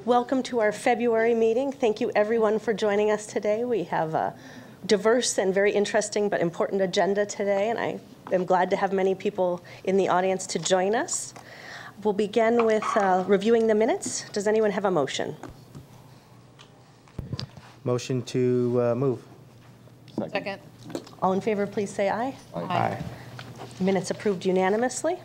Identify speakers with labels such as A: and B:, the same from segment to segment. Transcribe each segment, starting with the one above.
A: Welcome to our February meeting. Thank you everyone for joining us today. We have a diverse and very interesting but important agenda today, and I am glad to have many people in the audience to join us. We'll begin with reviewing the minutes. Does anyone have a motion?
B: Motion to move.
C: Second.
A: All in favor, please say aye.
B: Aye.
A: Minutes approved unanimously.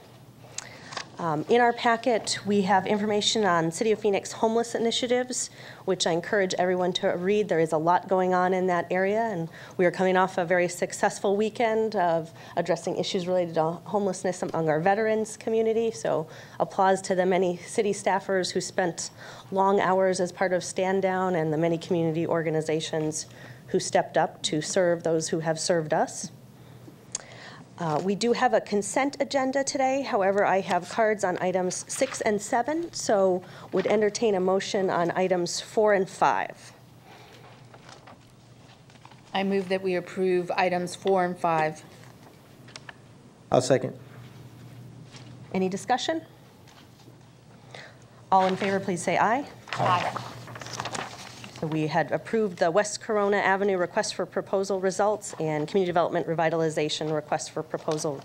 A: In our packet, we have information on City of Phoenix homeless initiatives, which I encourage everyone to read. There is a lot going on in that area, and we are coming off a very successful weekend of addressing issues related to homelessness among our veterans community. So applause to the many city staffers who spent long hours as part of Stand Down and the many community organizations who stepped up to serve those who have served us. We do have a consent agenda today. However, I have cards on items 6 and 7, so would entertain a motion on items 4 and 5.
C: I move that we approve items 4 and 5.
B: I'll second.
A: Any discussion? All in favor, please say aye.
C: Aye.
A: So we had approved the West Corona Avenue request for proposal results and community development revitalization request for proposal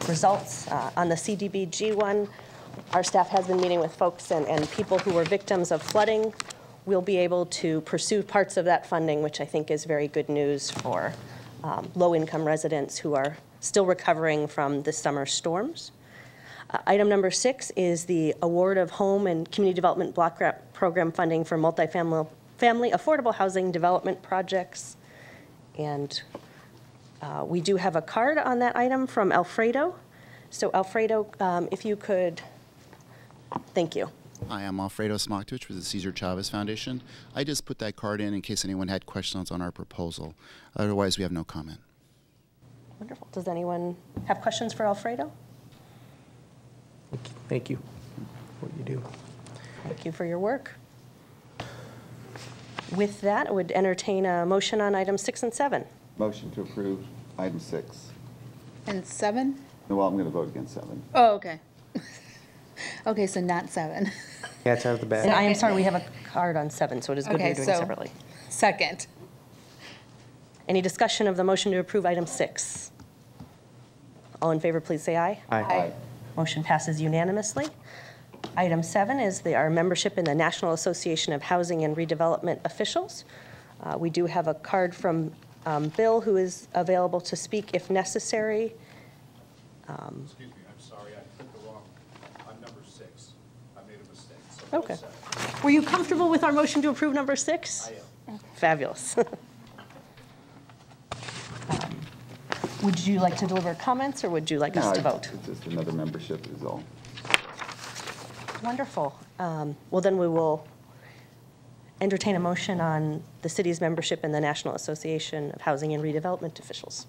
A: results. On the CDBG one, our staff has been meeting with folks and people who were victims of flooding. We'll be able to pursue parts of that funding, which I think is very good news for low-income residents who are still recovering from the summer storms. Item number 6 is the award of home and community development block grant program funding for multifamily affordable housing development projects. And we do have a card on that item from Alfredo. So Alfredo, if you could, thank you.
D: Hi, I'm Alfredo Smoktwich with the Cesar Chavez Foundation. I just put that card in case anyone had questions on our proposal. Otherwise, we have no comment.
A: Wonderful. Does anyone have questions for Alfredo?
B: Thank you for what you do.
A: Thank you for your work. With that, I would entertain a motion on items 6 and 7.
E: Motion to approve item 6.
C: And 7?
E: No, well, I'm going to vote against 7.
C: Oh, okay. Okay, so not 7.
B: Cats out of the bag.
A: And I am sorry, we have a card on 7, so it is good
C: Okay,
A: we're doing
C: so-
A: it separately.
C: Second.
A: Any discussion of the motion to approve item 6? All in favor, please say aye.
C: Aye.
A: Motion passes unanimously. Item 7 is our membership in the National Association of Housing and Redevelopment Officials. We do have a card from Bill, who is available to speak if necessary.
F: Excuse me, I'm sorry, I put the wrong, I'm number 6. I made a mistake. So
A: Okay.
F: 7.
A: Were you comfortable with our motion to approve number 6?
F: I am.
A: Fabulous. Would you like to deliver comments, or would you like us to vote?
E: It's just another membership is all.
A: Wonderful. Well, then we will entertain a motion on the city's membership in the National Association of Housing and Redevelopment Officials.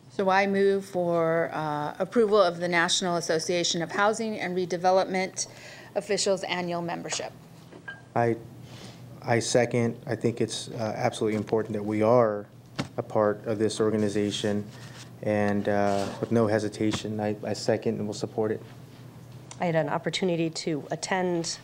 C: So I move for approval of the National Association of Housing and Redevelopment Officials annual membership.
B: I second. I think it's absolutely important that we are a part of this organization, and with no hesitation, I second and will support it.
A: I had an opportunity to attend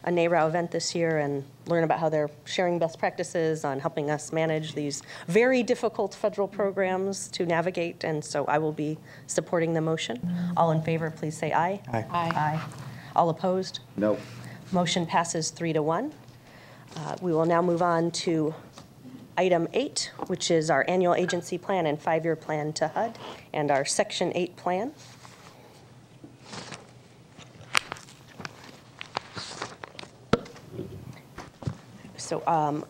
A: a NARA event this year and learn about how they're sharing best practices on helping us manage these very difficult federal programs to navigate, and so I will be supporting the motion. All in favor, please say aye.
B: Aye.
A: Aye. All opposed?
E: No.
A: Motion passes 3-1. We will now move on to item 8, which is our annual agency plan and 5-year plan to HUD and our Section 8 plan. So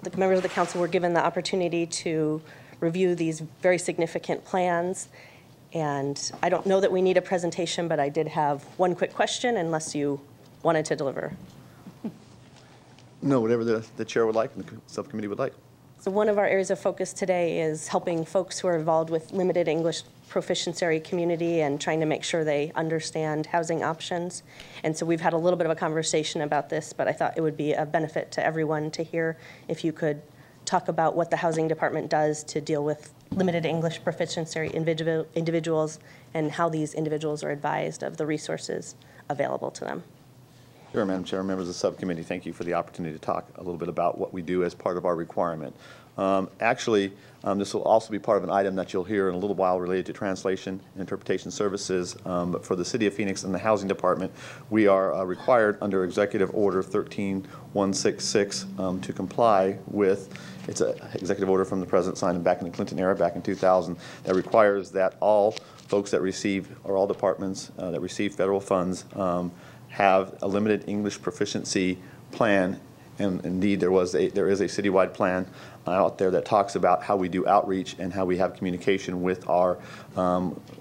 A: the members of the council were given the opportunity to review these very significant plans. And I don't know that we need a presentation, but I did have one quick question, unless you wanted to deliver.
G: No, whatever the chair would like and the subcommittee would like.
A: So one of our areas of focus today is helping folks who are involved with limited English proficiency community and trying to make sure they understand housing options. And so we've had a little bit of a conversation about this, but I thought it would be a benefit to everyone to hear if you could talk about what the housing department does to deal with limited English proficiency individuals and how these individuals are advised of the resources available to them.
G: Sure, Madam Chair, members of the subcommittee, thank you for the opportunity to talk a little bit about what we do as part of our requirement. Actually, this will also be part of an item that you'll hear in a little while related to translation and interpretation services. But for the City of Phoenix and the Housing Department, we are required under Executive Order 13166 to comply with, it's an executive order from the President signed back in the Clinton era, back in 2000, that requires that all folks that receive, or all departments that receive federal funds have a limited English proficiency plan. And indeed, there is a citywide plan out there that talks about how we do outreach and how we have communication with our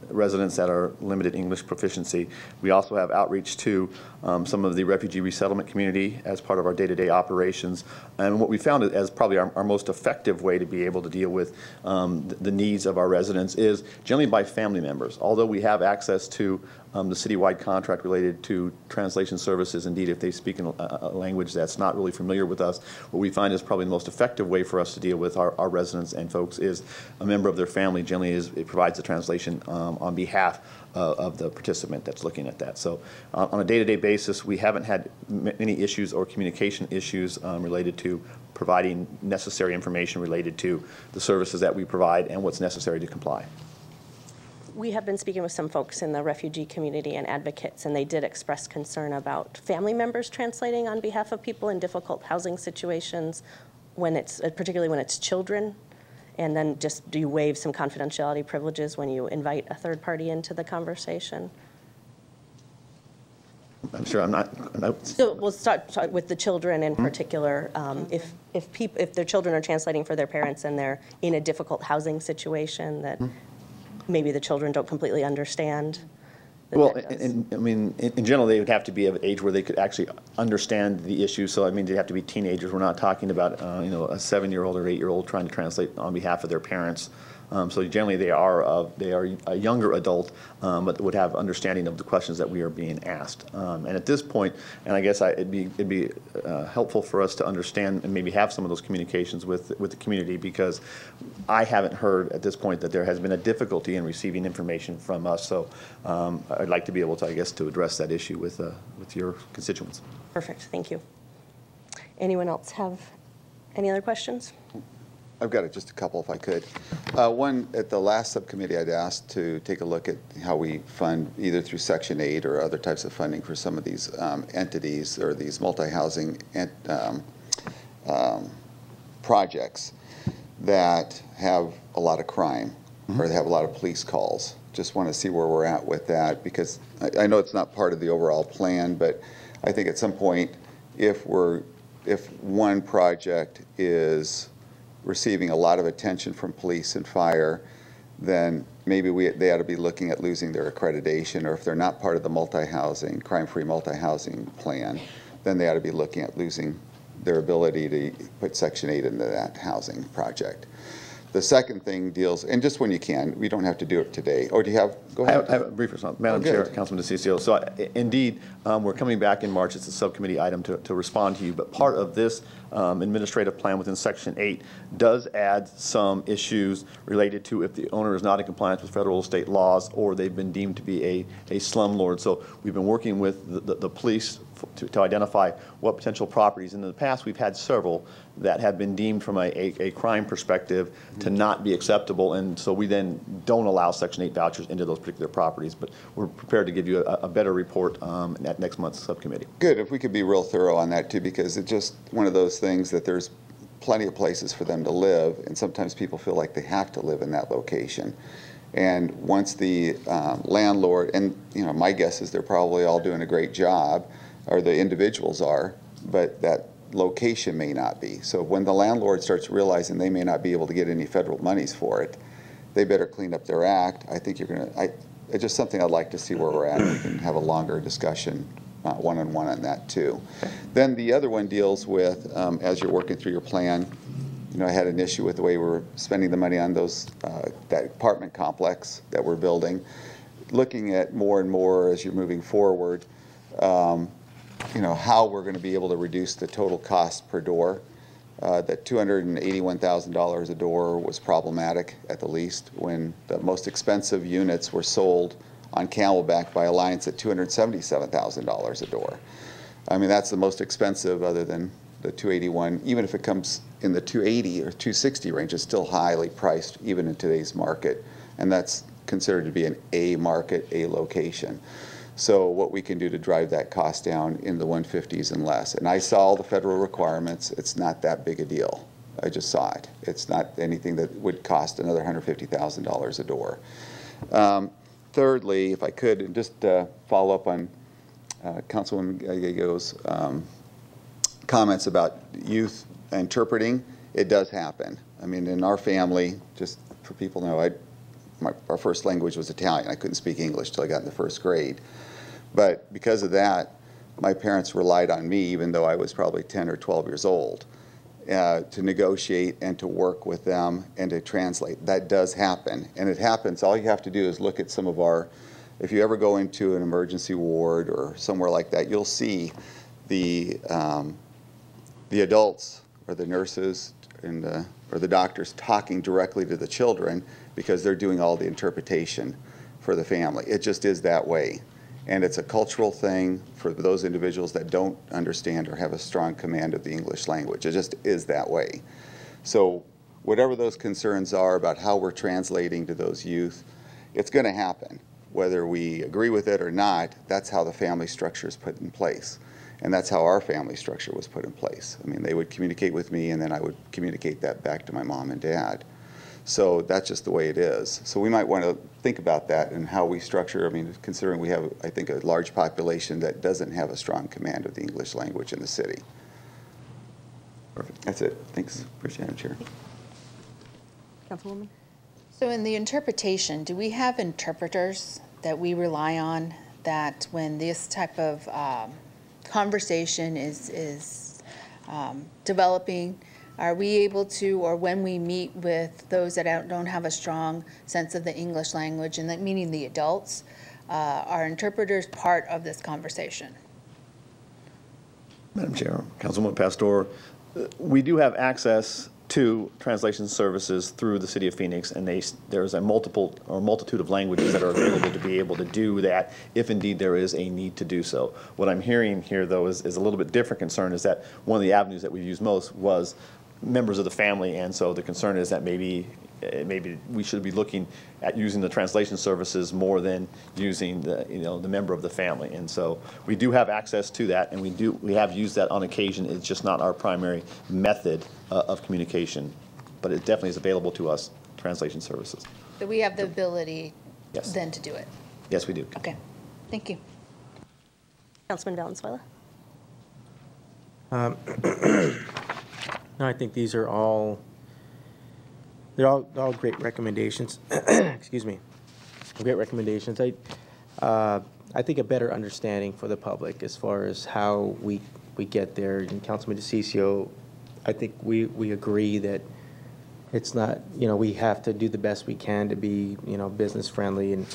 G: residents that are limited English proficiency. We also have outreach to some of the refugee resettlement community as part of our day-to-day operations. And what we found as probably our most effective way to be able to deal with the needs of our residents is generally by family members. Although we have access to the citywide contract related to translation services, indeed, if they speak in a language that's not really familiar with us, what we find is probably the most effective way for us to deal with our residents and folks is a member of their family generally it provides the translation on behalf of the participant that's looking at that. So on a day-to-day basis, we haven't had any issues or communication issues related to providing necessary information related to the services that we provide and what's necessary to comply.
A: We have been speaking with some folks in the refugee community and advocates, and they did express concern about family members translating on behalf of people in difficult housing situations, when it's particularly when it's children. And then just do you waive some confidentiality privileges when you invite a third party into the conversation?
G: I'm sure I'm not.
A: So we'll start with the children in particular. If their children are translating for their parents and they're in a difficult housing situation that maybe the children don't completely understand.
G: Well, I mean, in general, they would have to be of an age where they could actually understand the issue. So, I mean, they'd have to be teenagers. We're not talking about, you know, a 7-year-old or 8-year-old trying to translate on behalf of their parents. So generally, they are a younger adult, but would have understanding of the questions that we are being asked. And at this point, and I guess it'd be helpful for us to understand and maybe have some of those communications with the community, because I haven't heard at this point that there has been a difficulty in receiving information from us. So I'd like to be able to, I guess, to address that issue with your constituents.
A: Perfect, thank you. Anyone else have any other questions?
H: I've got just a couple if I could. One, at the last subcommittee, I'd asked to take a look at how we fund either through Section 8 or other types of funding for some of these entities or these multi-housing projects that have a lot of crime or they have a lot of police calls. Just want to see where we're at with that, because I know it's not part of the overall plan, but I think at some point, if one project is receiving a lot of attention from police and fire, then maybe they ought to be looking at losing their accreditation, or if they're not part of the multi-housing, crime-free multi-housing plan, then they ought to be looking at losing their ability to put Section 8 into that housing project. The second thing deals, and just when you can, we don't have to do it today. Or do you have, go ahead.
G: I have a brief response. Madam Chair, Councilman DeCiccio. So indeed, we're coming back in March. It's a subcommittee item to respond to you, but part of this administrative plan within Section 8 does add some issues related to if the owner is not in compliance with federal or state laws, or they've been deemed to be a slumlord. So we've been working with the police to identify what potential properties. In the past, we've had several that have been deemed from a crime perspective to not be acceptable, and so we then don't allow Section 8 vouchers into those particular properties. But we're prepared to give you a better report at next month's subcommittee.
H: Good, if we could be real thorough on that too, because it's just one of those things that there's plenty of places for them to live, and sometimes people feel like they have to live in that location. And once the landlord, and you know, my guess is they're probably all doing a great job, or the individuals are, but that location may not be. So when the landlord starts realizing they may not be able to get any federal monies for it, they better clean up their act. I think it's just something I'd like to see where we're at. We can have a longer discussion one-on-one on that too. Then the other one deals with, as you're working through your plan, you know, I had an issue with the way we're spending the money on those, that apartment complex that we're building. Looking at more and more as you're moving forward, you know, how we're going to be able to reduce the total cost per door. That $281,000 a door was problematic at the least, when the most expensive units were sold on Camelback by Alliance at $277,000 a door. I mean, that's the most expensive other than the 281. Even if it comes in the 280 or 260 range, it's still highly priced even in today's market. And that's considered to be an A market, A location. So what we can do to drive that cost down in the 150s and less. And I saw all the federal requirements. It's not that big a deal. I just saw it. It's not anything that would cost another $150,000 a door. Thirdly, if I could, and just follow up on Councilwoman Gallego's comments about youth interpreting, it does happen. I mean, in our family, just for people to know, our first language was Italian. I couldn't speak English till I got in the first grade. But because of that, my parents relied on me, even though I was probably 10 or 12 years old, to negotiate and to work with them and to translate. That does happen, and it happens. All you have to do is look at some of our, if you ever go into an emergency ward or somewhere like that, you'll see the adults or the nurses and or the doctors talking directly to the children because they're doing all the interpretation for the family. It just is that way. And it's a cultural thing for those individuals that don't understand or have a strong command of the English language. It just is that way. So whatever those concerns are about how we're translating to those youth, it's going to happen. Whether we agree with it or not, that's how the family structure is put in place. And that's how our family structure was put in place. I mean, they would communicate with me, and then I would communicate that back to my mom and dad. So that's just the way it is. So we might want to think about that and how we structure. I mean, considering we have, I think, a large population that doesn't have a strong command of the English language in the city. Perfect. That's it. Thanks. Appreciate it, Chair.
A: Councilwoman?
C: So in the interpretation, do we have interpreters that we rely on that when this type of conversation is developing, are we able to, or when we meet with those that don't have a strong sense of the English language, and that meaning the adults, are interpreters part of this conversation?
G: Madam Chair, Councilwoman Pastor, we do have access to translation services through the City of Phoenix, and there's a multitude of languages that are available to be able to do that if indeed there is a need to do so. What I'm hearing here, though, is a little bit different concern, is that one of the avenues that we've used most was members of the family, and so the concern is that maybe we should be looking at using the translation services more than using the member of the family. And so we do have access to that, and we have used that on occasion. It's just not our primary method of communication, but it definitely is available to us, translation services.
C: So we have the ability
G: Yes.
C: then to do it?
G: Yes, we do.
C: Okay, thank you.
A: Councilman Valenzuela?
B: No, I think these are all, they're all great recommendations. Excuse me. Great recommendations. I think a better understanding for the public as far as how we get there. And Councilman DeCiccio, I think we agree that it's not, we have to do the best we can to be, business friendly. And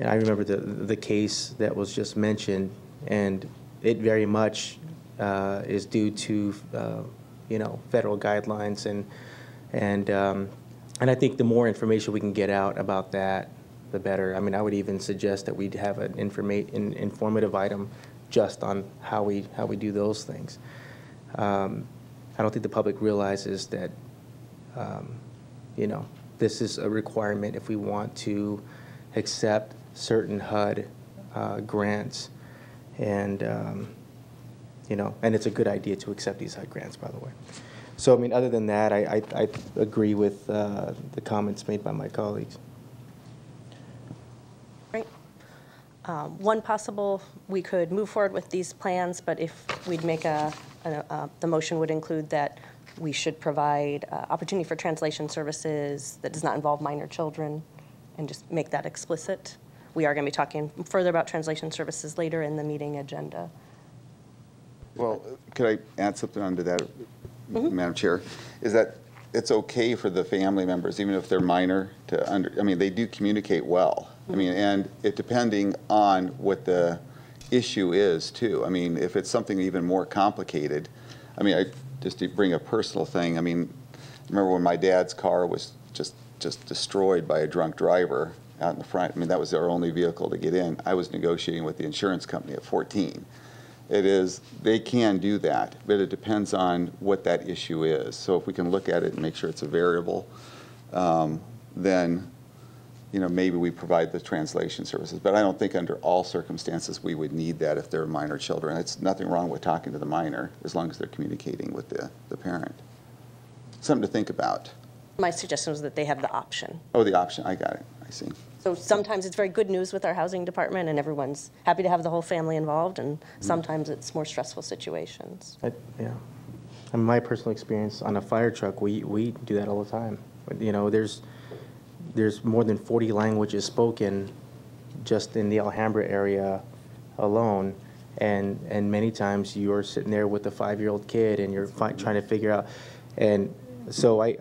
B: I remember the case that was just mentioned, and it very much is due to federal guidelines, and I think the more information we can get out about that, the better. I mean, I would even suggest that we'd have an informative item just on how we do those things. I don't think the public realizes that this is a requirement if we want to accept certain HUD grants, and and it's a good idea to accept these HUD grants, by the way. So, I mean, other than that, I agree with the comments made by my colleagues.
A: Great. One possible, we could move forward with these plans, but if we'd make the motion would include that we should provide opportunity for translation services that does not involve minor children, and just make that explicit. We are going to be talking further about translation services later in the meeting agenda.
H: Well, could I add something onto that, Madam Chair? Is that it's okay for the family members, even if they're minor, they do communicate well. I mean, and it depending on what the issue is, too. I mean, if it's something even more complicated, just to bring a personal thing, I remember when my dad's car was just destroyed by a drunk driver out in the front. That was our only vehicle to get in. I was negotiating with the insurance company at 14. It is, they can do that, but it depends on what that issue is. So if we can look at it and make sure it's a variable, then, you know, maybe we provide the translation services. But I don't think under all circumstances we would need that if they're minor children. It's nothing wrong with talking to the minor as long as they're communicating with the parent. Something to think about.
A: My suggestion was that they have the option.
H: Oh, the option, I got it, I see.
A: So sometimes it's very good news with our housing department, and everyone's happy to have the whole family involved, and sometimes it's more stressful situations.
B: Yeah. In my personal experience on a fire truck, we do that all the time. But, you know, there's more than 40 languages spoken just in the Alhambra area alone, and many times you're sitting there with a 5-year-old kid and you're trying to figure out. And so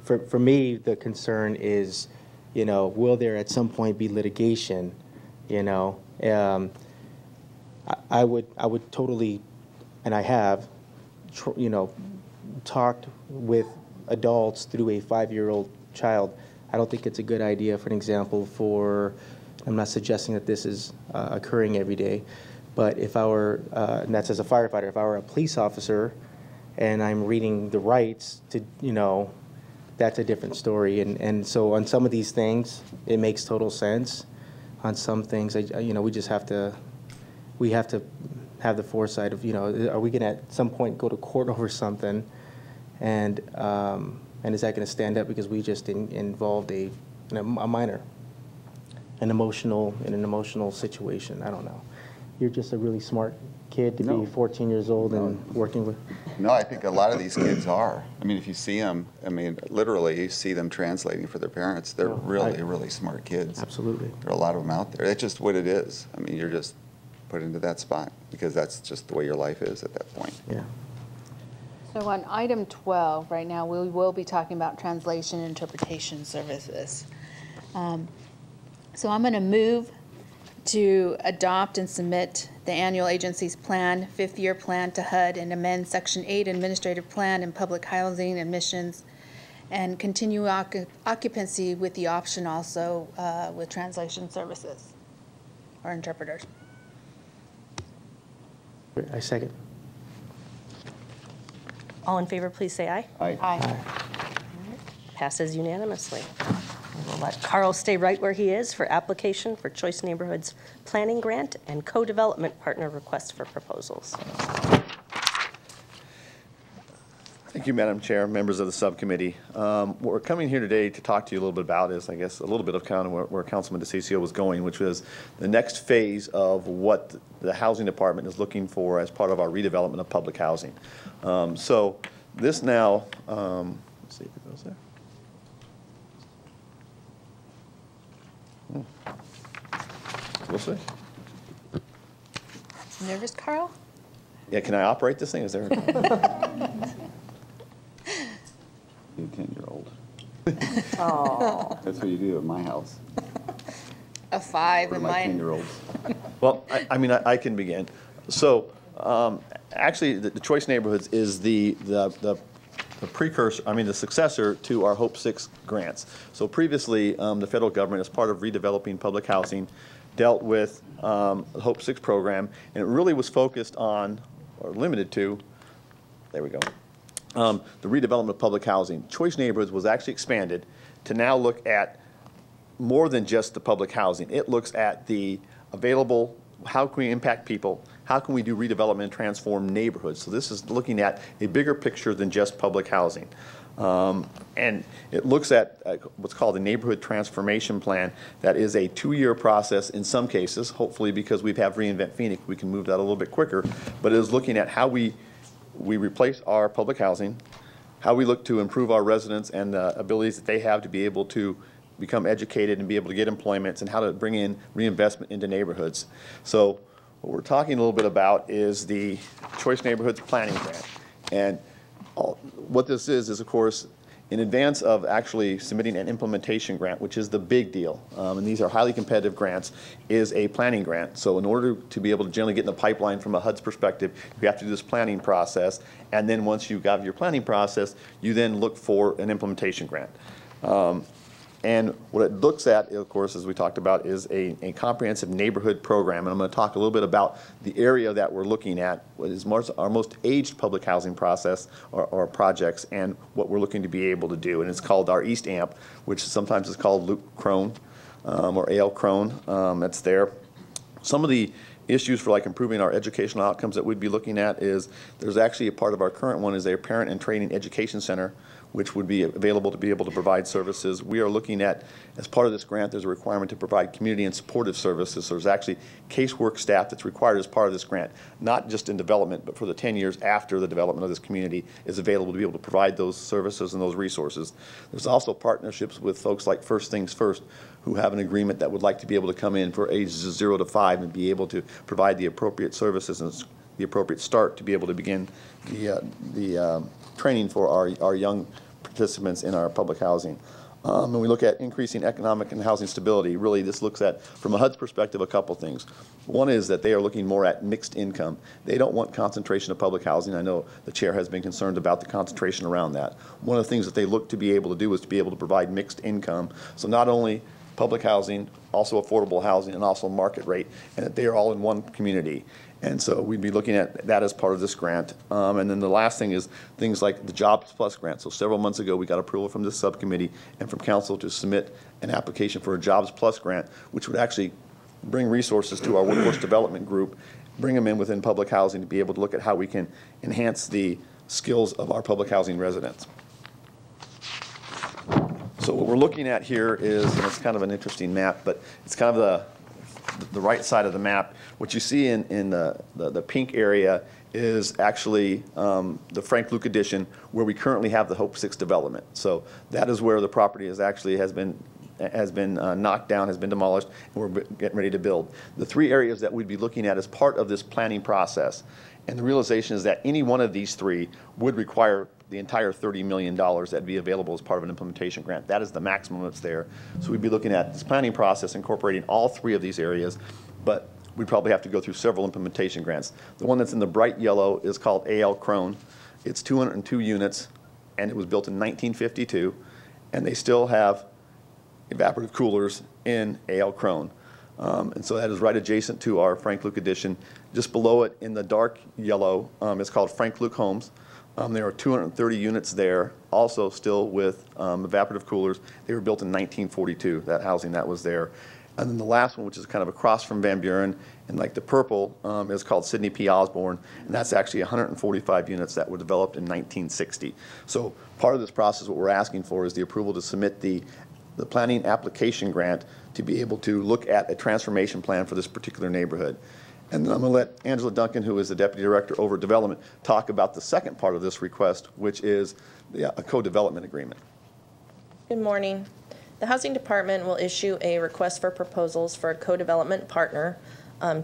B: for me, the concern is, you know, will there at some point be litigation? You know, I would totally, and I have, you know, talked with adults through a 5-year-old child. I don't think it's a good idea, for an example, I'm not suggesting that this is occurring every day, but if I were, and that's as a firefighter, if I were a police officer and I'm reading the rights to, you know, that's a different story. And so on some of these things, it makes total sense. On some things, you know, we have to have the foresight of, you know, are we going to at some point go to court over something? And is that going to stand up because we just involved a minor, in an emotional situation? I don't know. You're just a really smart kid to be 14 years old and working with.
H: No, I think a lot of these kids are. I mean, if you see them, I mean, literally, you see them translating for their parents. They're really smart kids.
B: Absolutely.
H: There are a lot of them out there. That's just what it is. I mean, you're just put into that spot because that's just the way your life is at that point.
B: Yeah.
C: So on item 12, right now, we will be talking about translation and interpretation services. So I'm going to move to adopt and submit the annual agency's plan, 5th-year plan to HUD, and amend Section 8 Administrative Plan and Public Housing Admissions, and continue occupancy with the option also with translation services or interpreters.
B: I second.
A: All in favor, please say aye.
C: Aye.
A: Passes unanimously. We'll let Carl stay right where he is for application for Choice Neighborhoods Planning Grant and Co-Development Partner Request for Proposals.
G: Thank you, Madam Chair, members of the subcommittee. What we're coming here today to talk to you a little bit about is, I guess, a little bit of kind of where Councilman DeCiccio was going, which was the next phase of what the Housing Department is looking for as part of our redevelopment of public housing. So this now, let's see if it goes there. We'll see.
C: Nervous, Carl?
G: Yeah, can I operate this thing? Is there?
E: You're a 10-year-old.
A: Oh.
E: That's what you do at my house.
C: A 5
E: Or
C: in
E: my
C: mine.
E: 10-year-olds.
G: Well, I mean, I can begin. So, actually, the Choice Neighborhoods is the precursor, I mean, the successor to our Hope 6 grants. So previously, the federal government, as part of redeveloping public housing, dealt with the Hope 6 program, and it really was focused on, or limited to, there we go, the redevelopment of public housing. Choice Neighborhoods was actually expanded to now look at more than just the public housing. It looks at the available, how can we impact people, how can we do redevelopment and transform neighborhoods. So this is looking at a bigger picture than just public housing. And it looks at what's called a neighborhood transformation plan. That is a 2-year process in some cases. Hopefully, because we have Reinvent Phoenix, we can move that a little bit quicker. But it is looking at how we replace our public housing, how we look to improve our residents and the abilities that they have to be able to become educated and be able to get employments, and how to bring in reinvestment into neighborhoods. So what we're talking a little bit about is the Choice Neighborhoods Planning Grant. And what this is, of course, in advance of actually submitting an implementation grant, which is the big deal, and these are highly competitive grants, is a planning grant. So in order to be able to generally get in the pipeline from a HUD's perspective, you have to do this planning process, and then once you've got your planning process, you then look for an implementation grant. And what it looks at, of course, as we talked about, is a comprehensive neighborhood program. And I'm going to talk a little bit about the area that we're looking at, what is our most aged public housing process or projects, and what we're looking to be able to do. And it's called our East AMP, which sometimes is called Luke Crone or A.L. Crone. That's there. Some of the issues for like improving our educational outcomes that we'd be looking at is there's actually a part of our current one is a parent and training education center, which would be available to be able to provide services. We are looking at, as part of this grant, there's a requirement to provide community and supportive services. So there's actually casework staff that's required as part of this grant, not just in development, but for the 10 years after the development of this community is available to be able to provide those services and those resources. There's also partnerships with folks like First Things First, who have an agreement that would like to be able to come in for ages 0 to 5 and be able to provide the appropriate services and the appropriate start to be able to begin the training for our young participants in our public housing. When we look at increasing economic and housing stability, really this looks at, from a HUD's perspective, a couple things. One is that they are looking more at mixed income. They don't want concentration of public housing. I know the chair has been concerned about the concentration around that. One of the things that they look to be able to do is to be able to provide mixed income. So not only public housing, also affordable housing, and also market rate, and that they are all in one community. And so we'd be looking at that as part of this grant. And then the last thing is things like the Jobs Plus grant. So several months ago, we got approval from this subcommittee and from council to submit an application for a Jobs Plus grant, which would actually bring resources to our workforce development group, bring them in within public housing to be able to look at how we can enhance the skills of our public housing residents. So what we're looking at here is, and it's kind of an interesting map, but it's kind of the right side of the map. What you see in the pink area is actually the Frank Luke addition, where we currently have the Hope 6 development. So that is where the property is actually has been knocked down, has been demolished, and we're getting ready to build. The three areas that we'd be looking at as part of this planning process, and the realization is that any one of these three would require the entire $30 million that'd be available as part of an implementation grant. That is the maximum that's there. So we'd be looking at this planning process incorporating all three of these areas, but we'd probably have to go through several implementation grants. The one that's in the bright yellow is called A.L. Crone. It's 202 units, and it was built in 1952, and they still have evaporative coolers in A.L. Crone. And so that is right adjacent to our Frank Luke addition. Just below it in the dark yellow, it's called Frank Luke Homes. There are 230 units there, also still with evaporative coolers. They were built in 1942, that housing that was there. And then the last one, which is kind of across from Van Buren, and like the purple, is called Sidney P. Osborne, and that's actually 145 units that were developed in 1960. So part of this process, what we're asking for is the approval to submit the planning application grant to be able to look at a transformation plan for this particular neighborhood. And then I'm going to let Angela Duncan, who is the Deputy Director over Development, talk about the second part of this request, which is a co-development agreement.
I: Good morning. The Housing Department will issue a request for proposals for a co-development partner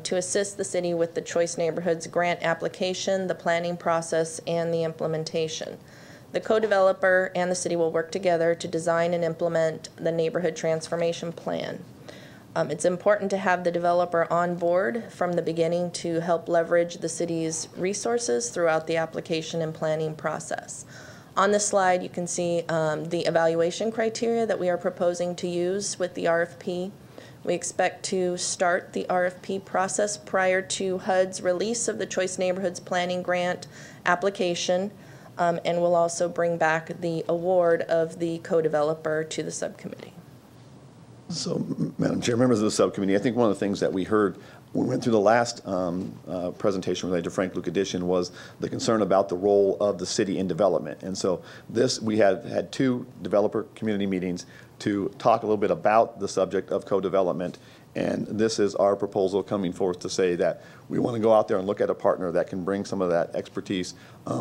I: to assist the city with the Choice Neighborhoods grant application, the planning process, and the implementation. The co-developer and the city will work together to design and implement the neighborhood transformation plan. It's important to have the developer on board from the beginning to help leverage the city's resources throughout the application and planning process. On this slide, you can see the evaluation criteria that we are proposing to use with the RFP. We expect to start the RFP process prior to HUD's release of the Choice Neighborhoods Planning Grant application, and we'll also bring back the award of the co-developer to the subcommittee.
G: So, Madam Chair, members of the subcommittee, I think one of the things that we heard when we went through the last presentation related to Frank Luke Addition was the concern about the role of the city in development. And so we had two developer community meetings to talk a little bit about the subject of co-development. And this is our proposal coming forth to say that we want to go out there and look at a partner that can bring some of that expertise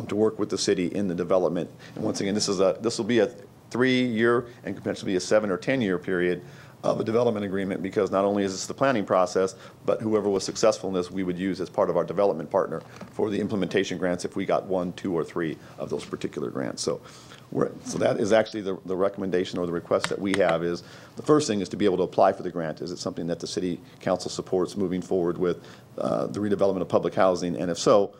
G: to work with the city in the development. And once again, this will be a 3-year and potentially a 7 or 10-year period of a development agreement, because not only is this the planning process, but whoever was successful in this, we would use as part of our development partner for the implementation grants if we got 1, 2, or 3 of those particular grants. So that is actually the recommendation or the request that we have. Is the first thing is to be able to apply for the grant. Is it something that the city council supports moving forward with the redevelopment of public housing? And if so,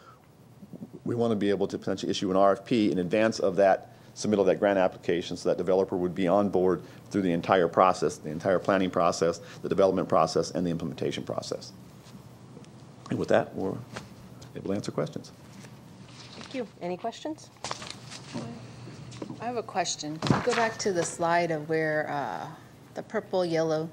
G: we want to be able to potentially issue an RFP in advance of that submittal of that grant application, so that developer would be on board through the entire process, the entire planning process, the development process, and the implementation process. And with that, we're able to answer questions.
A: Thank you. Any questions?
C: I have a question. Can you go back to the slide of where the purple, yellow?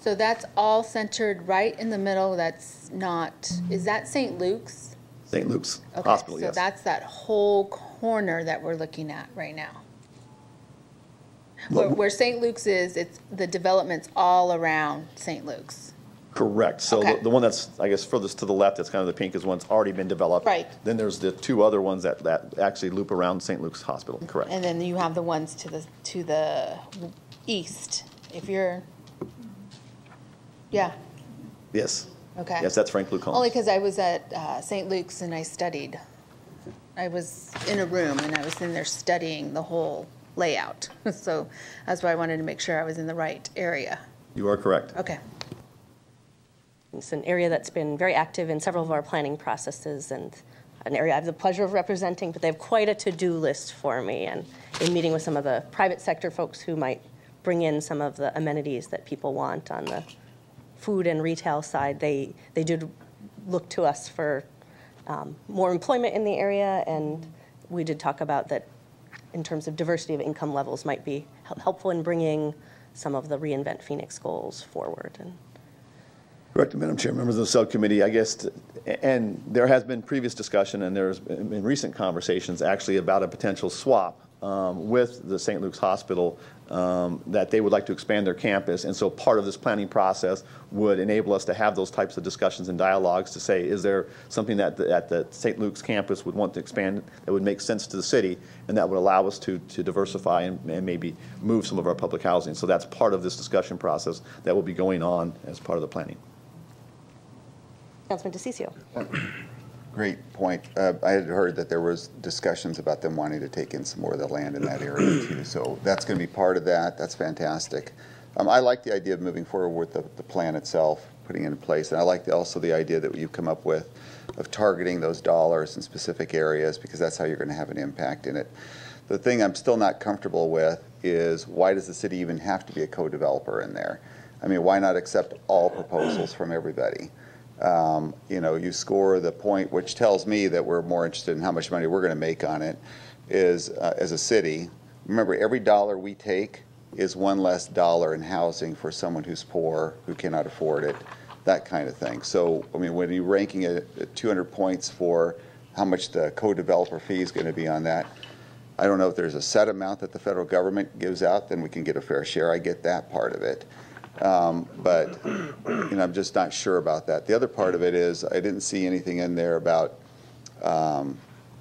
C: So that's all centered right in the middle. That's not, is that St. Luke's?
G: St. Luke's
C: Okay,
G: Hospital,
C: so
G: yes.
C: that's that whole corner that we're looking at right now.
G: Well,
C: Where St. Luke's is, it's, the development's all around St. Luke's.
G: Correct. So
C: Okay.
G: the one that's, I guess, furthest to the left, that's kind of the pink, is one that's already been developed.
C: Right.
G: Then there's the two other ones that actually loop around St. Luke's Hospital. Correct.
C: And then you have the ones to the east. If you're, yeah,
G: Yes.
C: okay.
G: Yes, that's Frank Luke Homes.
C: Only because I was at St. Luke's and I studied. I was in a room and I was in there studying the whole layout. So that's why I wanted to make sure I was in the right area.
G: You are correct.
C: Okay.
A: It's an area that's been very active in several of our planning processes, and an area I have the pleasure of representing, but they have quite a to-do list for me, and in meeting with some of the private sector folks who might bring in some of the amenities that people want on the food and retail side, they did look to us for more employment in the area, and we did talk about that in terms of diversity of income levels might be helpful in bringing some of the Reinvent Phoenix goals forward. And
G: Correct, Madam Chair, members of the subcommittee, I guess, and there has been previous discussion, and there's been recent conversations actually about a potential swap with the St. Luke's Hospital, that they would like to expand their campus, and so part of this planning process would enable us to have those types of discussions and dialogues to say, is there something that at the St. Luke's campus would want to expand that would make sense to the city, and that would allow us to diversify and maybe move some of our public housing. So that's part of this discussion process that will be going on as part of the planning.
A: Councilman DeCiccio.
H: Great point. I had heard that there was discussions about them wanting to take in some more of the land in that area too. So that's going to be part of that. That's fantastic. I like the idea of moving forward with the plan itself, putting it in place. And I like also the idea that you've come up with of targeting those dollars in specific areas, because that's how you're going to have an impact in it. The thing I'm still not comfortable with is, why does the city even have to be a co-developer in there? I mean, why not accept all proposals from everybody? You know, you score the point, which tells me that we're more interested in how much money we're going to make on it, is as a city. Remember, every dollar we take is one less dollar in housing for someone who's poor, who cannot afford it, that kind of thing. So, I mean, when you're ranking it at 200 points for how much the co-developer fee is going to be on that, I don't know if there's a set amount that the federal government gives out, then we can get a fair share. I get that part of it. But you know, I'm just not sure about that. The other part of it is, I didn't see anything in there about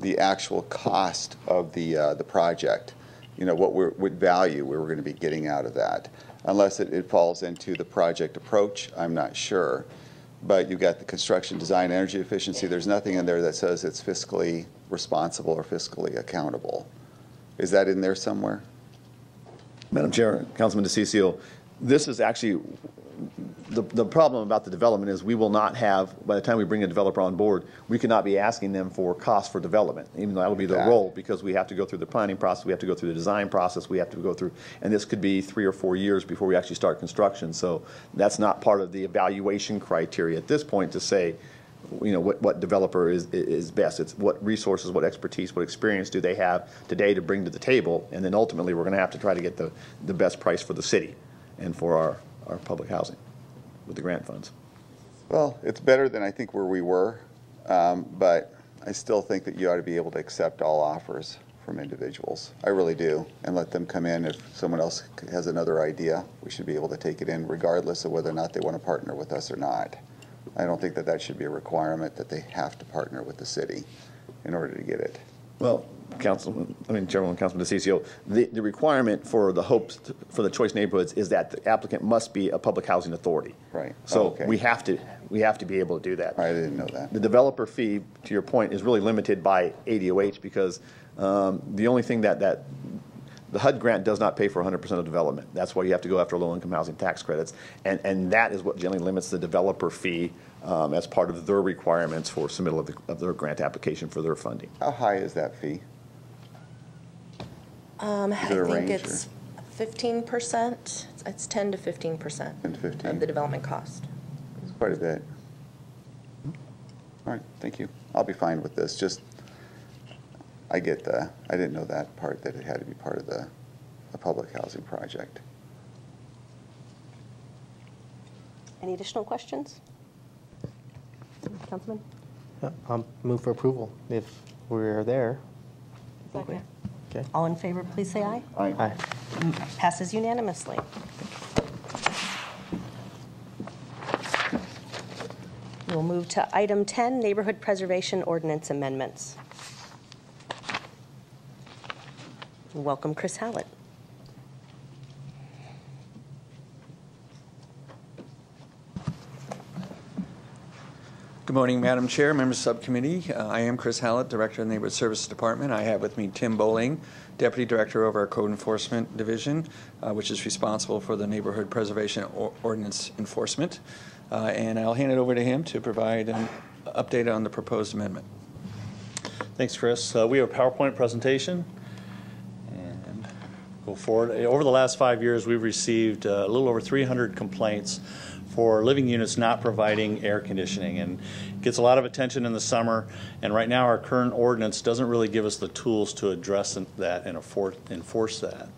H: the actual cost of the project. You know, what value we were going to be getting out of that. Unless it falls into the project approach, I'm not sure. But you've got the construction design, energy efficiency. There's nothing in there that says it's fiscally responsible or fiscally accountable. Is that in there somewhere?
G: Madam Chair, Councilman DeCiccio, this is actually, the problem about the development is we will not have, by the time we bring a developer on board, we cannot be asking them for cost for development, even though that will be their role, because we have to go through the planning process, we have to go through the design process, we have to go through, and this could be 3 or 4 years before we actually start construction. So that's not part of the evaluation criteria at this point to say, you know, what developer is best. It's what resources, what expertise, what experience do they have today to bring to the table, and then ultimately we're going to have to try to get the best price for the city and for our public housing with the grant funds.
H: Well, it's better than I think where we were, but I still think that you ought to be able to accept all offers from individuals. I really do, and let them come in. If someone else has another idea, we should be able to take it in regardless of whether or not they want to partner with us or not. I don't think that should be a requirement that they have to partner with the city in order to get it.
G: Well, Chairman Councilman DeCiccio, the requirement for the hopes for the choice neighborhoods is that the applicant must be a public housing authority.
H: Right.
G: So
H: okay.
G: we have to be able to do that.
H: I didn't know that.
G: The developer fee, to your point, is really limited by ADOH because the only thing that the HUD grant does not pay for 100% of development. That's why you have to go after low-income housing tax credits, and that is what generally limits the developer fee as part of their requirements for submittal of their grant application for their funding.
H: How high is that fee?
I: I
H: Is it a
I: think
H: range,
I: it's 15%. It's 10 to 15%
H: 10 to 15?
I: of the development cost.
H: It's quite a bit. All right, thank you. I'll be fine with this. Just, I didn't know that part, that it had to be part of the public housing project.
A: Any additional questions? Councilman?
B: I'll move for approval if we're there.
A: Okay.
B: Okay.
A: All in favor, please say aye.
B: Aye.
A: Passes unanimously. We'll move to item 10, Neighborhood Preservation Ordinance Amendments. Welcome, Chris Hallett.
J: Good morning, Madam Chair, members of the subcommittee. I am Chris Hallett, Director of the Neighborhood Services Department. I have with me Tim Bowling, Deputy Director over our Code Enforcement Division, which is responsible for the Neighborhood Preservation Ordinance Enforcement. And I'll hand it over to him to provide an update on the proposed amendment.
K: Thanks, Chris. We have a PowerPoint presentation. And go forward. Over the last 5 years, we've received a little over 300 complaints for living units not providing air conditioning, and it gets a lot of attention in the summer. And right now, our current ordinance doesn't really give us the tools to address that and enforce that.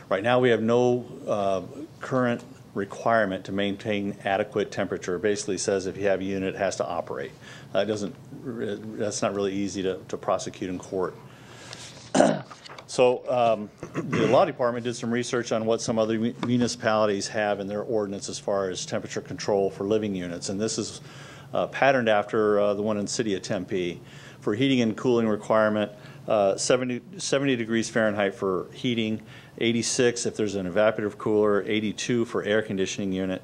K: Right now, we have no current requirement to maintain adequate temperature. It basically says if you have a unit, it has to operate. That's not really easy to prosecute in court. So the law department did some research on what some other municipalities have in their ordinance as far as temperature control for living units, and this is patterned after the one in the city of Tempe. For heating and cooling requirement, 70 degrees Fahrenheit for heating, 86 if there's an evaporative cooler, 82 for air conditioning unit,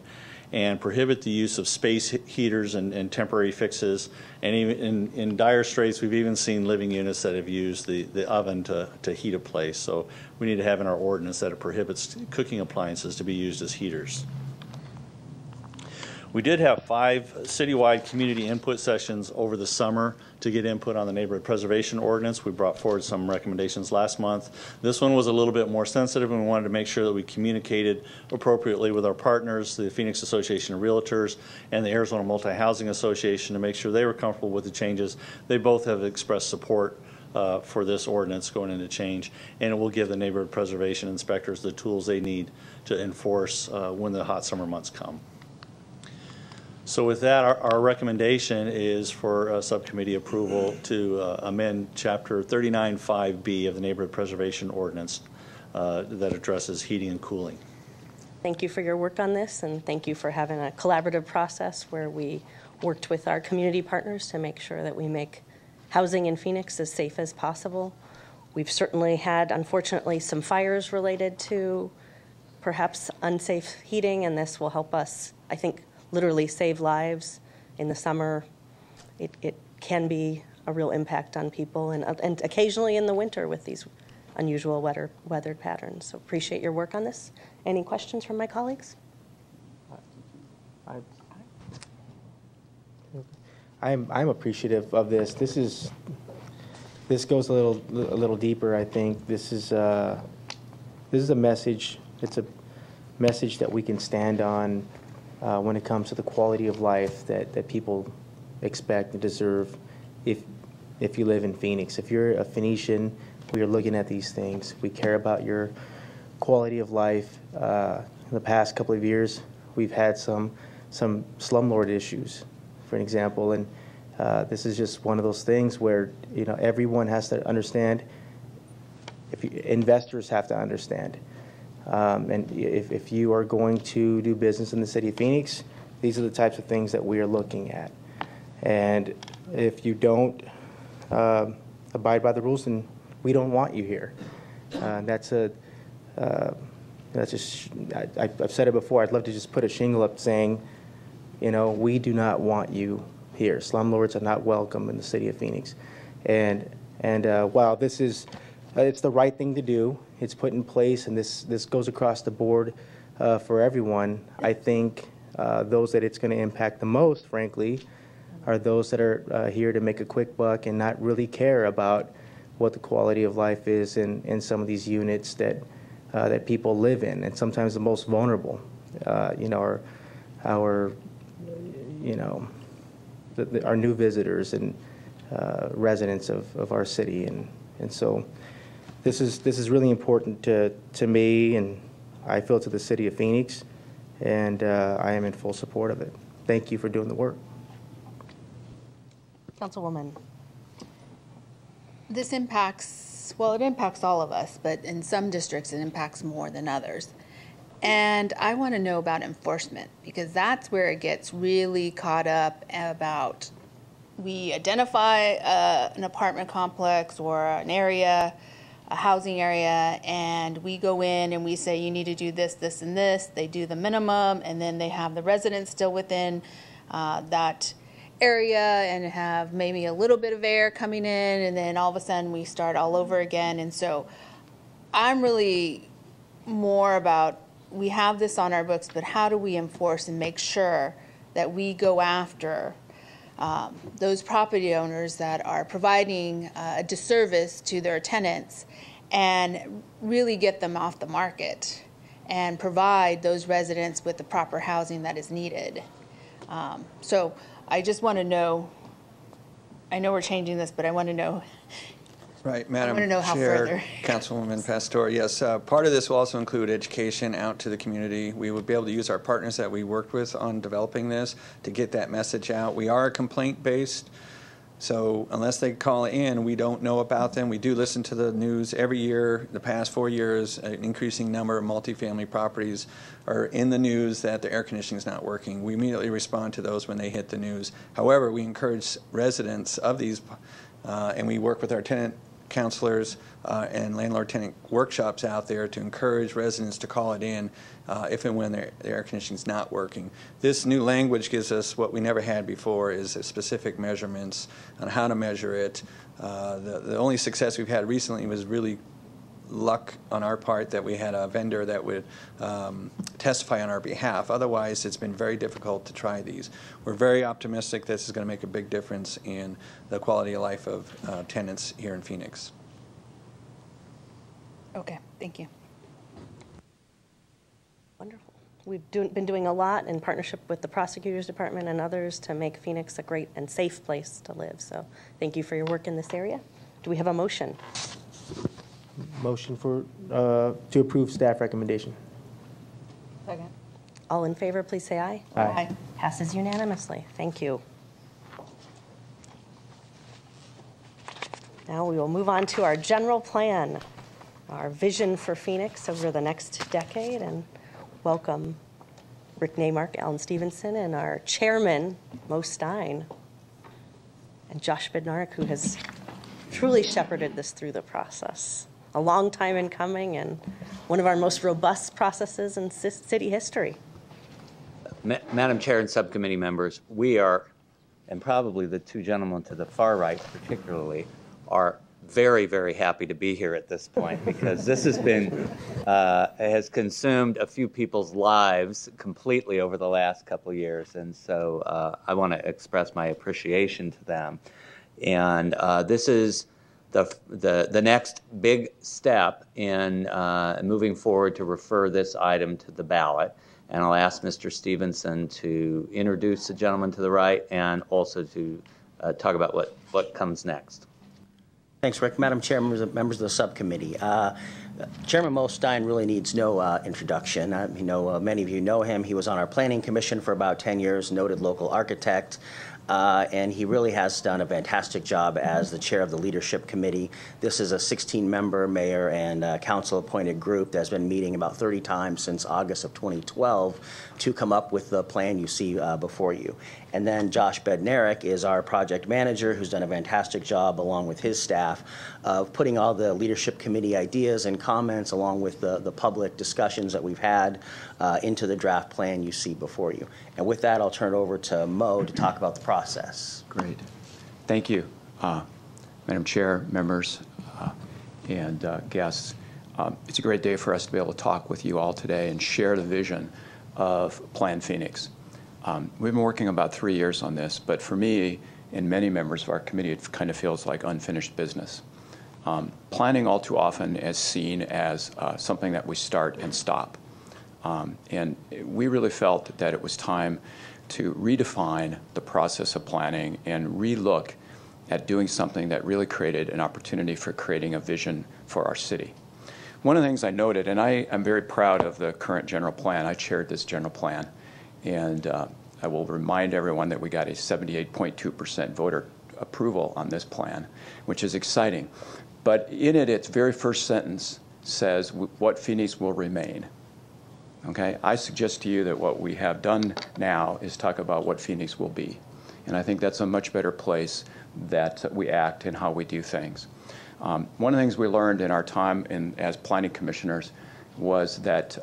K: and prohibit the use of space heaters and temporary fixes. And even in dire straits, we've even seen living units that have used the oven to heat a place. So we need to have in our ordinance that it prohibits cooking appliances to be used as heaters. We did have 5 citywide community input sessions over the summer to get input on the neighborhood preservation ordinance. We brought forward some recommendations last month. This one was a little bit more sensitive, and we wanted to make sure that we communicated appropriately with our partners, the Phoenix Association of Realtors and the Arizona Multi-Housing Association, to make sure they were comfortable with the changes. They both have expressed support for this ordinance going into change, and it will give the neighborhood preservation inspectors the tools they need to enforce when the hot summer months come. So with that, our recommendation is for subcommittee approval to amend Chapter 39.5B of the Neighborhood Preservation Ordinance that addresses heating and cooling.
A: Thank you for your work on this, and thank you for having a collaborative process where we worked with our community partners to make sure that we make housing in Phoenix as safe as possible. We've certainly had, unfortunately, some fires related to perhaps unsafe heating, and this will help us, I think, literally save lives in the summer. It can be a real impact on people, and occasionally in the winter with these unusual weather patterns. So appreciate your work on this. Any questions from my colleagues?
B: I'm appreciative of this. This goes a little deeper. I think this is a message. It's a message that we can stand on when it comes to the quality of life that people expect and deserve if you live in Phoenix. If you're a Phoenician, we are looking at these things. We care about your quality of life. In the past couple of years, we've had some slumlord issues, for an example, and this is just one of those things where everyone has to understand. Investors have to understand. And if you are going to do business in the city of Phoenix, these are the types of things that we are looking at. And if you don't abide by the rules, then we don't want you here. That's just, I've said it before, I'd love to just put a shingle up saying, we do not want you here. Slumlords are not welcome in the city of Phoenix. And while this is, it's the right thing to do, it's put in place, and this goes across the board for everyone. I think those that it's going to impact the most, frankly, are those that are here to make a quick buck and not really care about what the quality of life is in some of these units that people live in, and sometimes the most vulnerable. Our new visitors and residents of our city, and so this is really important to me, and I feel to the city of Phoenix, and I am in full support of it. Thank you for doing the work.
A: Councilwoman.
C: This impacts, well, it impacts all of us, but in some districts it impacts more than others. And I want to know about enforcement, because that's where it gets really caught up about, we identify an apartment complex or an area, a housing area, and we go in and we say, you need to do this, this, and this. They do the minimum, and then they have the residents still within that area and have maybe a little bit of air coming in, and then all of a sudden we start all over again. And so I'm really more about, we have this on our books, but how do we enforce and make sure that we go after those property owners that are providing a disservice to their tenants and really get them off the market and provide those residents with the proper housing that is needed. So I just want to know, I know we're changing this, but I want to know.
J: Right, Madam
C: I want to know how
J: Chair,
C: further.
J: Councilwoman Pastor, yes, part of this will also include education out to the community. We would be able to use our partners that we worked with on developing this to get that message out. We are complaint-based, so unless they call in, we don't know about them. We do listen to the news every year. The past 4 years, an increasing number of multifamily properties are in the news that the air conditioning is not working. We immediately respond to those when they hit the news. However, we encourage residents of these, and we work with our tenant counselors and landlord-tenant workshops out there to encourage residents to call it in if and when their air conditioning is not working. This new language gives us what we never had before, is specific measurements on how to measure it. The only success we've had recently was really luck on our part that we had a vendor that would testify on our behalf. Otherwise, it's been very difficult to try these. We're very optimistic this is going to make a big difference in the quality of life of tenants here in Phoenix.
C: Okay, thank you.
A: Wonderful. We've been doing a lot in partnership with the Prosecutor's Department and others to make Phoenix a great and safe place to live. So thank you for your work in this area. Do we have a motion?
B: Motion for to approve staff recommendation.
C: Second.
A: All in favor, please say aye.
B: Aye.
A: Passes unanimously. Thank you. Now we will move on to our general plan, our vision for Phoenix over the next decade, and welcome Rick Neymark, Alan Stevenson, and our chairman, Mo Stein, and Josh Bednarik, who has truly shepherded this through the process. A long time in coming and one of our most robust processes in city history.
L: Madam Chair and subcommittee members, we are, and probably the two gentlemen to the far right particularly, are very, very happy to be here at this point, because this has been, has consumed a few people's lives completely over the last couple of years. And so I want to express my appreciation to them. And this is the next big step in moving forward to refer this item to the ballot. And I'll ask Mr. Stevenson to introduce the gentleman to the right and also to talk about what comes next.
M: Thanks, Rick. Madam Chair, members of the subcommittee. Chairman Mo Stein really needs no introduction. Many of you know him. He was on our planning commission for about 10 years, noted local architect. And he really has done a fantastic job as the chair of the leadership committee. This is a 16-member mayor and council-appointed group that's been meeting about 30 times since August of 2012 to come up with the plan you see before you. And then Josh Bednarik is our project manager, who's done a fantastic job along with his staff of putting all the leadership committee ideas and comments along with the public discussions that we've had into the draft plan you see before you. And with that, I'll turn it over to Mo to talk about the process.
N: Great. Thank you, Madam Chair, members, and guests. It's a great day for us to be able to talk with you all today and share the vision of Plan Phoenix. We've been working about 3 years on this, but for me and many members of our committee, it kind of feels like unfinished business. planning all too often is seen as something that we start and stop. And we really felt that it was time to redefine the process of planning and relook at doing something that really created an opportunity for creating a vision for our city. One of the things I noted, and I am very proud of the current general plan. I chaired this general plan, and I will remind everyone that we got a 78.2% voter approval on this plan, which is exciting. But in it, its very first sentence says what Phoenix will remain. Okay, I suggest to you that what we have done now is talk about what Phoenix will be. And I think that's a much better place that we act and how we do things. One of the things we learned in our time as planning commissioners was that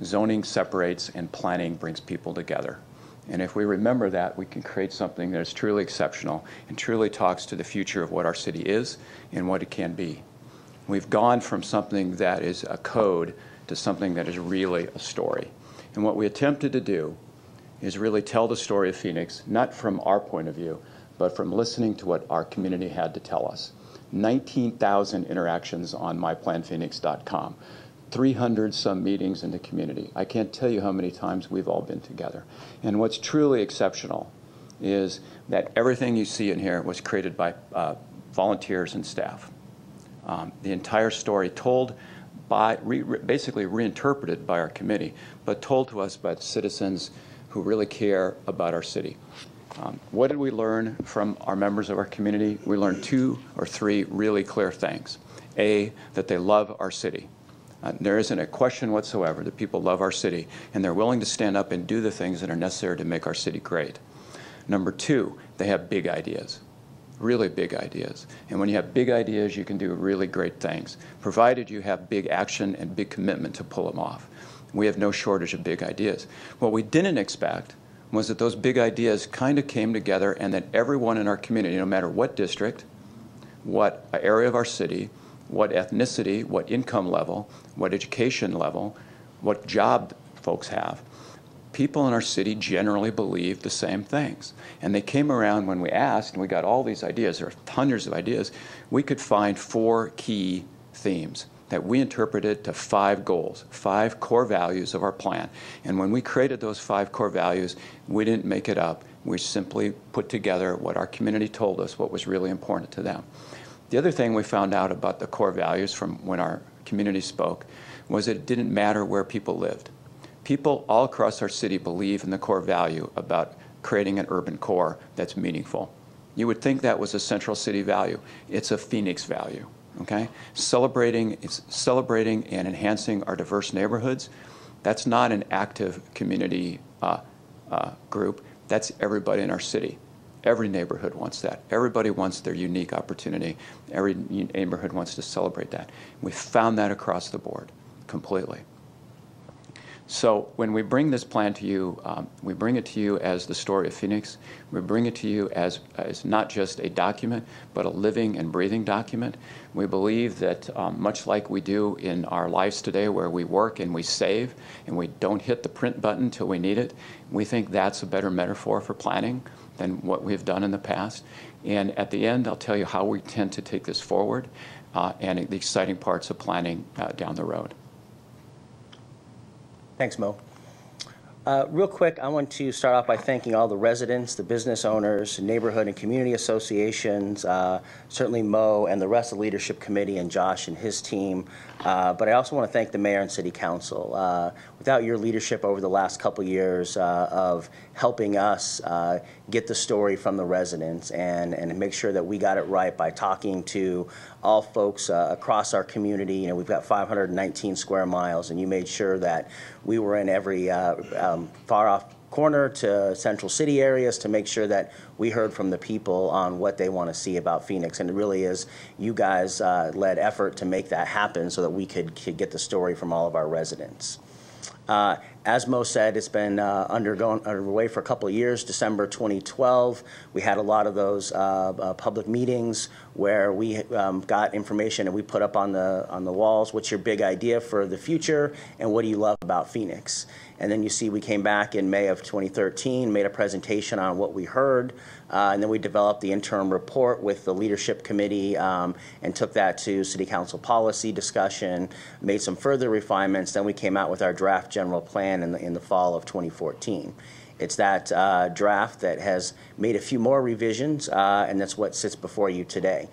N: zoning separates and planning brings people together. And if we remember that, we can create something that is truly exceptional and truly talks to the future of what our city is and what it can be. We've gone from something that is a code to something that is really a story. And what we attempted to do is really tell the story of Phoenix, not from our point of view, but from listening to what our community had to tell us. 19,000 interactions on myplanphoenix.com, 300 some meetings in the community. I can't tell you how many times we've all been together. And what's truly exceptional is that everything you see in here was created by volunteers and staff. The entire story told by, basically reinterpreted by our committee, but told to us by the citizens who really care about our city. What did we learn from our members of our community? We learned 2 or 3 really clear things. A, that they love our city. There isn't a question whatsoever that people love our city, and they're willing to stand up and do the things that are necessary to make our city great. Number 2, they have big ideas. Really big ideas. And when you have big ideas, you can do really great things, provided you have big action and big commitment to pull them off. We have no shortage of big ideas. What we didn't expect was that those big ideas kind of came together and that everyone in our community, no matter what district, what area of our city, what ethnicity, what income level, what education level, what job folks have, people in our city generally believe the same things. And they came around when we asked, and we got all these ideas, there are hundreds of ideas, we could find 4 key themes that we interpreted to 5 goals, 5 core values of our plan. And when we created those 5 core values, we didn't make it up. We simply put together what our community told us, what was really important to them. The other thing we found out about the core values from when our community spoke was that it didn't matter where people lived. People all across our city believe in the core value about creating an urban core that's meaningful. You would think that was a central city value. It's a Phoenix value. Okay? Celebrating and enhancing our diverse neighborhoods, that's not an active community group. That's everybody in our city. Every neighborhood wants that. Everybody wants their unique opportunity. Every neighborhood wants to celebrate that. We found that across the board completely. So when we bring this plan to you, we bring it to you as the story of Phoenix. We bring it to you as not just a document, but a living and breathing document. We believe that much like we do in our lives today where we work and we save and we don't hit the print button until we need it, we think that's a better metaphor for planning than what we've done in the past. And at the end, I'll tell you how we tend to take this forward and the exciting parts of planning down the road.
M: Thanks, Mo. Real quick, I want to start off by thanking all the residents, the business owners, neighborhood and community associations, certainly Mo and the rest of the leadership committee and Josh and his team. But I also want to thank the mayor and city council. Without your leadership over the last couple years of helping us get the story from the residents and make sure that we got it right by talking to all folks across our community. You know, we've got 519 square miles, and you made sure that we were in every far off corner to central city areas to make sure that we heard from the people on what they want to see about Phoenix. And it really is you guys led effort to make that happen so that we could get the story from all of our residents. As Mo said, it's been underway for a couple of years. December 2012, we had a lot of those public meetings where we got information and we put up on the walls, what's your big idea for the future and what do you love about Phoenix? And then you see we came back in May of 2013, made a presentation on what we heard, and then we developed the interim report with the leadership committee and took that to city council policy discussion, made some further refinements, then we came out with our draft general plan in the fall of 2014. It's that draft that has made a few more revisions, and that's what sits before you today.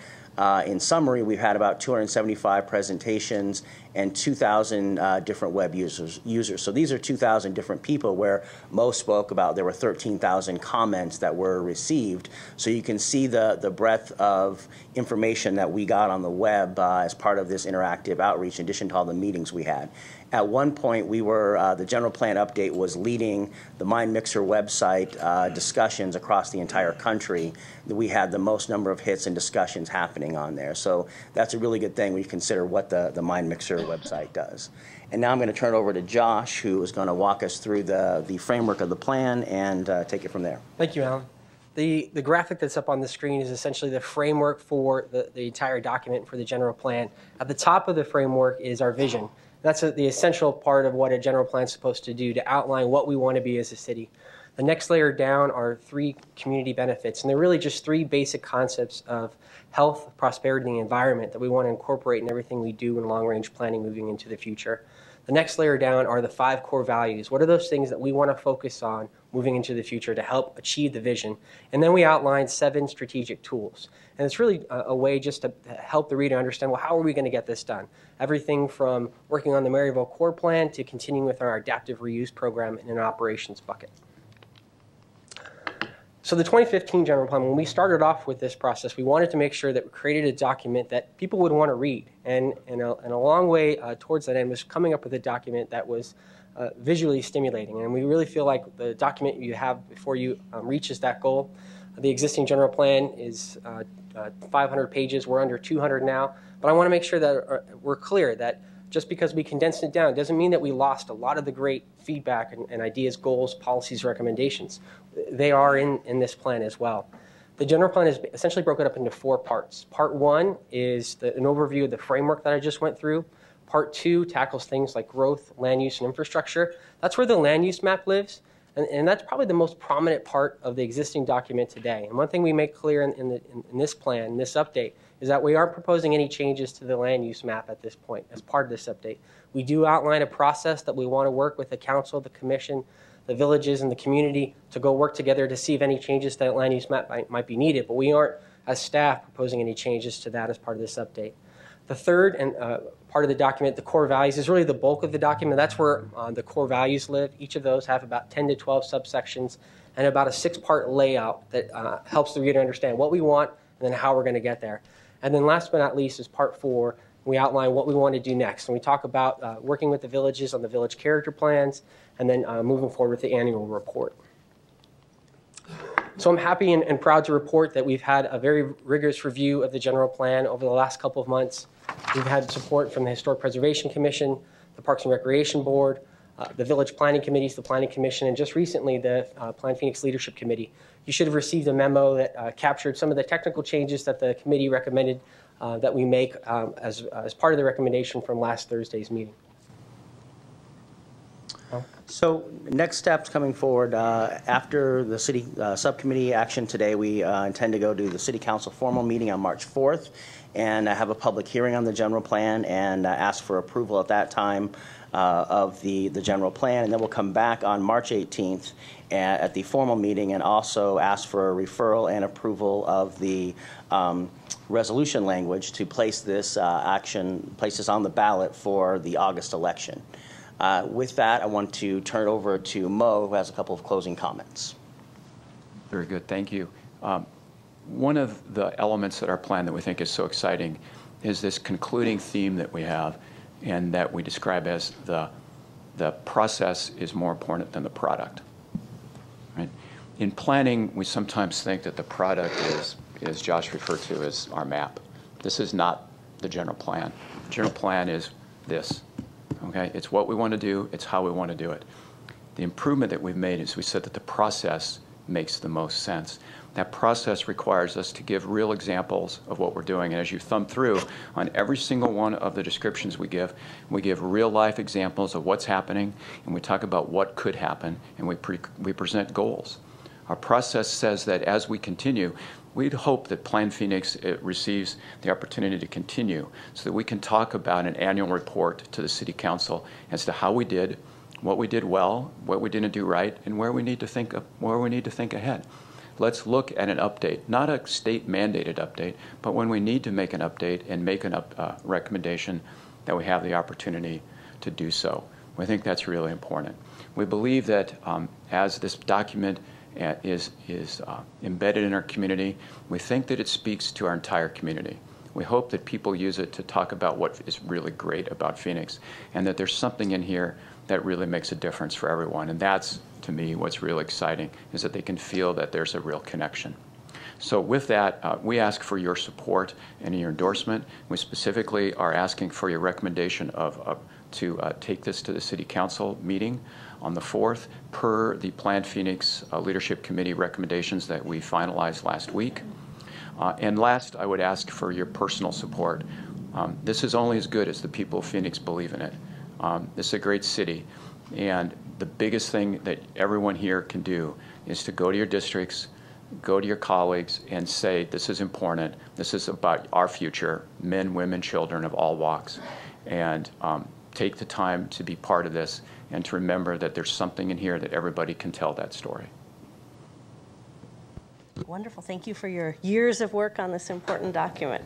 M: In summary, we've had about 275 presentations and 2,000 different web users. So these are 2,000 different people where Mo spoke about there were 13,000 comments that were received. So you can see the breadth of information that we got on the web as part of this interactive outreach in addition to all the meetings we had. At one point, we were, the general plan update was leading the MindMixer website discussions across the entire country. We had the most number of hits and discussions happening on there. So that's a really good thing when you consider what the MindMixer website does. And now I'm going to turn it over to Josh, who is going to walk us through the framework of the plan and take it from there.
O: Thank you, Alan. The graphic that's up on the screen is essentially the framework for the entire document for the general plan. At the top of the framework is our vision. That's the essential part of what a general plan is supposed to do, to outline what we want to be as a city. The next layer down are 3 community benefits, and they're really just 3 basic concepts of health, prosperity, and the environment that we want to incorporate in everything we do in long-range planning moving into the future. The next layer down are the 5 core values. What are those things that we want to focus on moving into the future to help achieve the vision? And then we outline 7 strategic tools. And it's really a way just to help the reader understand, well, how are we going to get this done? Everything from working on the Maryville core plan to continuing with our adaptive reuse program in an operations bucket. So the 2015 general plan, when we started off with this process, we wanted to make sure that we created a document that people would want to read. And a long way towards that end was coming up with a document that was visually stimulating. And we really feel like the document you have before you reaches that goal. The existing general plan is 500 pages. We're under 200 now. But I want to make sure that we're clear that just because we condensed it down doesn't mean that we lost a lot of the great feedback and ideas, goals, policies, recommendations. They are in this plan as well. The general plan is essentially broken up into 4 parts. Part 1 is an overview of the framework that I just went through. Part 2 tackles things like growth, land use, and infrastructure. That's where the land use map lives. And that's probably the most prominent part of the existing document today. And one thing we make clear in this plan, in this update, is that we aren't proposing any changes to the land use map at this point as part of this update. We do outline a process that we want to work with the council, the commission, the villages, and the community to go work together to see if any changes to that land use map might be needed. But we aren't, as staff, proposing any changes to that as part of this update. The third and part of the document, the core values, is really the bulk of the document. That's where the core values live. Each of those have about 10 to 12 subsections and about a 6-part layout that helps the reader understand what we want and then how we're going to get there. And then last but not least is part 4. We outline what we want to do next. And we talk about working with the villages on the village character plans and then moving forward with the annual report. So I'm happy and proud to report that we've had a very rigorous review of the general plan over the last couple of months. We've had support from the Historic Preservation Commission, the Parks and Recreation Board, the Village Planning Committees, the Planning Commission, and just recently the Plan Phoenix Leadership Committee. You should have received a memo that captured some of the technical changes that the committee recommended that we make as part of the recommendation from last Thursday's meeting.
M: So next steps coming forward, after the city subcommittee action today, we intend to go to the city council formal meeting on March 4th and have a public hearing on the general plan and ask for approval at that time of the general plan. And then we'll come back on March 18th at the formal meeting and also ask for a referral and approval of the resolution language to place this place this on the ballot for the August election. With that, I want to turn it over to Mo, who has a couple of closing comments.
N: Very good. Thank you. One of the elements of our plan that we think is so exciting is this concluding theme that we have and that we describe as the process is more important than the product. Right? In planning, we sometimes think that the product is, as Josh referred to, as our map. This is not the general plan. The general plan is this. Okay. Okay, it's what we want to do, it's how we want to do it. The improvement that we've made is we said that the process makes the most sense. That process requires us to give real examples of what we're doing. And as you thumb through on every single one of the descriptions we give real life examples of what's happening, and we talk about what could happen, and we present goals. Our process says that as we continue, we'd hope that Plan Phoenix receives the opportunity to continue so that we can talk about an annual report to the City Council as to how we did, what we did well, what we didn't do right, and where we need to think ahead. Let's look at an update, not a state-mandated update, but when we need to make an update and make a recommendation, that we have the opportunity to do so. We think that's really important. We believe that as this document is embedded in our community, we think that it speaks to our entire community. We hope that people use it to talk about what is really great about Phoenix, and that there's something in here that really makes a difference for everyone. And that's, to me, what's really exciting, is that they can feel that there's a real connection. So with that, we ask for your support and your endorsement. We specifically are asking for your recommendation to take this to the City Council meeting on the 4th, per the Plan Phoenix Leadership Committee recommendations that we finalized last week. And last, I would ask for your personal support. This is only as good as the people of Phoenix believe in it. This is a great city, and the biggest thing that everyone here can do is to go to your districts, go to your colleagues, and say, this is important, this is about our future, men, women, children of all walks, and take the time to be part of this and to remember that there's something in here that everybody can tell that story.
A: Wonderful. Thank you for your years of work on this important document.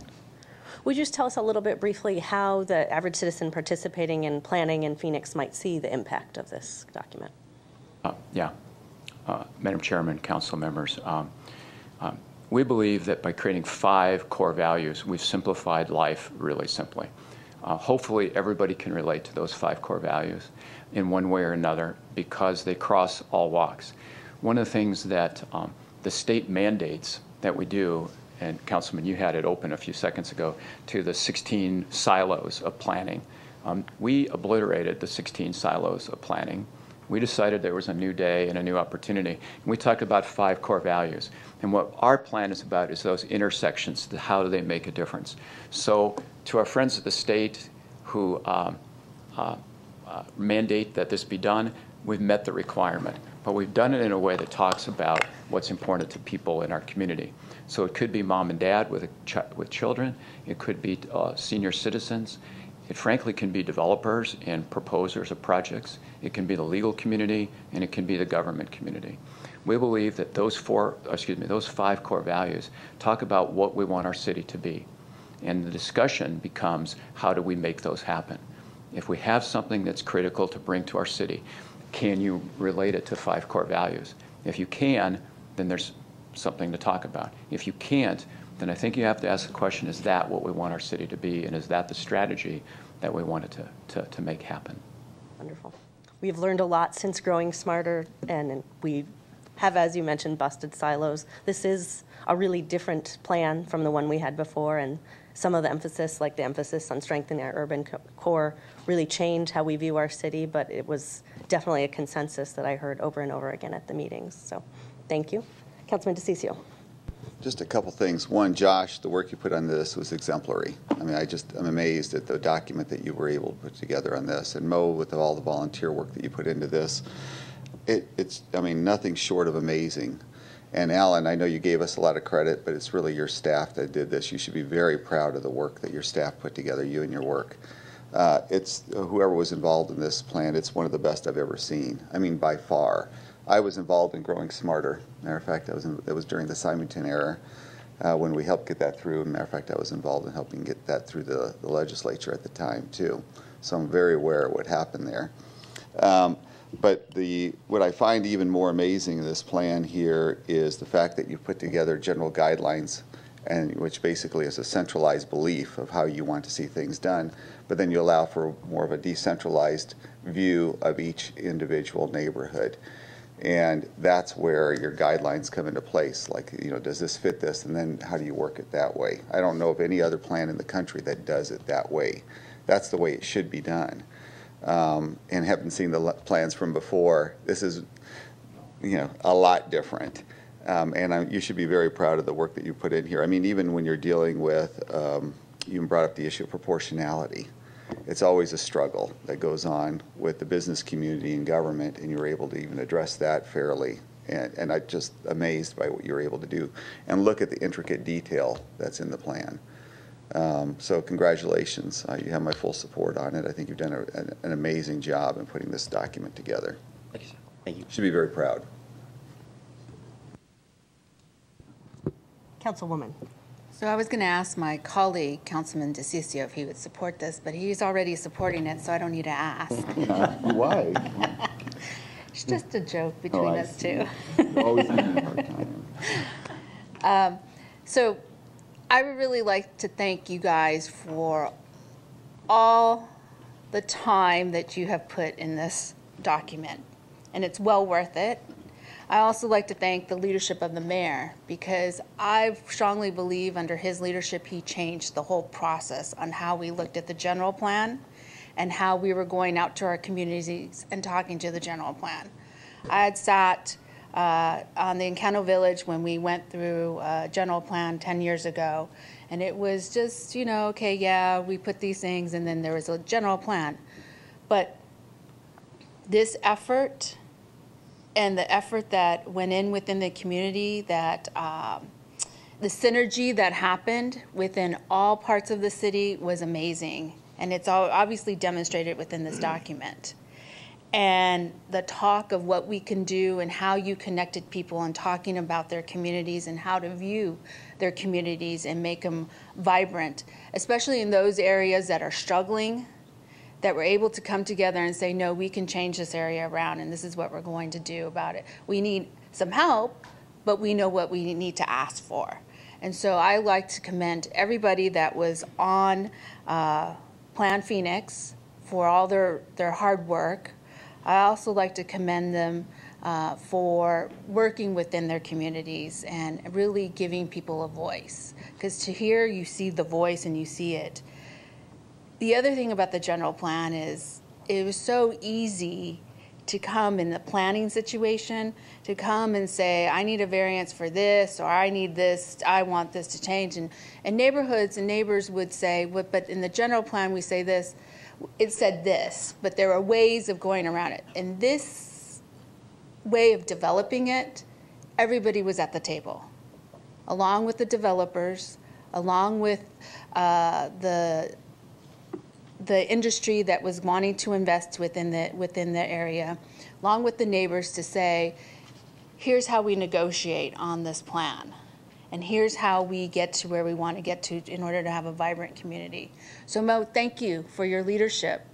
A: Would you just tell us a little bit briefly how the average citizen participating in planning in Phoenix might see the impact of this document?
N: Madam Chairman, council members, we believe that by creating 5 core values, we've simplified life really simply. Hopefully everybody can relate to those 5 core values in one way or another because they cross all walks. One of the things that the state mandates that we do, and Councilman, you had it open a few seconds ago, to the 16 silos of planning. We obliterated the 16 silos of planning. We decided there was a new day and a new opportunity. And we talked about 5 core values. And what our plan is about is those intersections, how do they make a difference? So to our friends at the state who mandate that this be done, we've met the requirement. But we've done it in a way that talks about what's important to people in our community. So it could be mom and dad with children. It could be senior citizens. It frankly can be developers and proposers of projects. It can be the legal community, and it can be the government community. We believe that those 5 core values talk about what we want our city to be. And the discussion becomes, how do we make those happen? If we have something that's critical to bring to our city, can you relate it to 5 core values? If you can, then there's something to talk about. If you can't, then I think you have to ask the question, is that what we want our city to be, and is that the strategy that we wanted to make happen?
A: Wonderful. We've learned a lot since Growing Smarter, and we have, as you mentioned, busted silos. This is a really different plan from the one we had before, and some of the emphasis, like the emphasis on strengthening our urban core, really changed how we view our city, but it was definitely a consensus that I heard over and over again at the meetings. So thank you. Councilman DeCiccio.
H: Just a couple things. One, Josh, the work you put on this was exemplary. I mean, I'm amazed at the document that you were able to put together on this. And Mo, with all the volunteer work that you put into this, it's, I mean, nothing short of amazing. And Alan, I know you gave us a lot of credit, but it's really your staff that did this. You should be very proud of the work that your staff put together, you and your work. It's whoever was involved in this plan, it's one of the best I've ever seen. I mean, by far. I was involved in Growing Smarter. Matter of fact, it was during the Symington era when we helped get that through. And matter of fact, I was involved in helping get that through the legislature at the time too. So I'm very aware of what happened there. But what I find even more amazing in this plan here is the fact that you put together general guidelines, and which basically is a centralized belief of how you want to see things done, but then you allow for more of a decentralized view of each individual neighborhood. And that's where your guidelines come into place. Like, you know, does this fit this? And then how do you work it that way? I don't know of any other plan in the country that does it that way. That's the way it should be done. and haven't seen the plans from before, this is, a lot different. And you should be very proud of the work that you put in here. I mean, even when you're dealing with, you brought up the issue of proportionality. It's always a struggle that goes on with the business community and government, and you're able to even address that fairly. And I'm just amazed by what you're able to do. And look at the intricate detail that's in the plan. So congratulations. You have my full support on it. I think you've done an amazing job in putting this document together.
M: Thank you, sir. Thank you.
H: You should be very proud.
A: Councilwoman.
C: So I was going to ask my colleague, Councilman DeCiccio, if he would support this, but he's already supporting it, so I don't need to ask.
E: Why?
C: It's just a joke between us two.
E: Always having a hard time.
C: So I would really like to thank you guys for all the time that you have put in this document, and it's well worth it. I also like to thank the leadership of the mayor, because I strongly believe under his leadership he changed the whole process on how we looked at the general plan and how we were going out to our communities and talking to the general plan. I had sat on the Encano Village when we went through general plan 10 years ago, and it was just, okay, yeah, we put these things and then there was a general plan. But this effort and the effort that went in within the community, that the synergy that happened within all parts of the city was amazing. And it's all obviously demonstrated within this document. And the talk of what we can do and how you connected people and talking about their communities and how to view their communities and make them vibrant, especially in those areas that are struggling, that we're able to come together and say, no, we can change this area around, and this is what we're going to do about it. We need some help, but we know what we need to ask for. And so I like to commend everybody that was on Plan Phoenix for all their hard work. I also like to commend them for working within their communities and really giving people a voice. Because to hear, you see the voice and you see it. The other thing about the general plan is it was so easy to come in the planning situation, to come and say, I need a variance for this, or I need this, I want this to change. And neighborhoods and neighbors would say, but in the general plan we say this, it said this, but there are ways of going around it. And this way of developing it, everybody was at the table, along with the developers, along with the industry that was wanting to invest within the area, along with the neighbors, to say, here's how we negotiate on this plan, and here's how we get to where we want to get to in order to have a vibrant community. So Mo, thank you for your leadership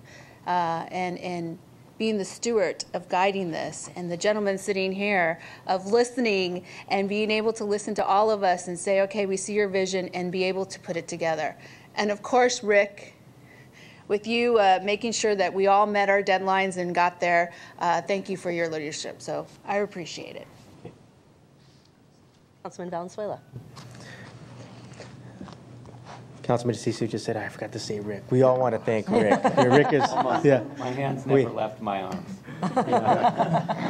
C: and being the steward of guiding this, and the gentleman sitting here of listening and being able to listen to all of us and say, okay, we see your vision, and be able to put it together. And of course, Rick, with you making sure that we all met our deadlines and got there, thank you for your leadership. So I appreciate it.
A: Councilman Valenzuela.
B: Councilman DeCiccio just said, I forgot to say Rick. We all want to thank Rick. Rick is, yeah.
L: My hands never left my arms.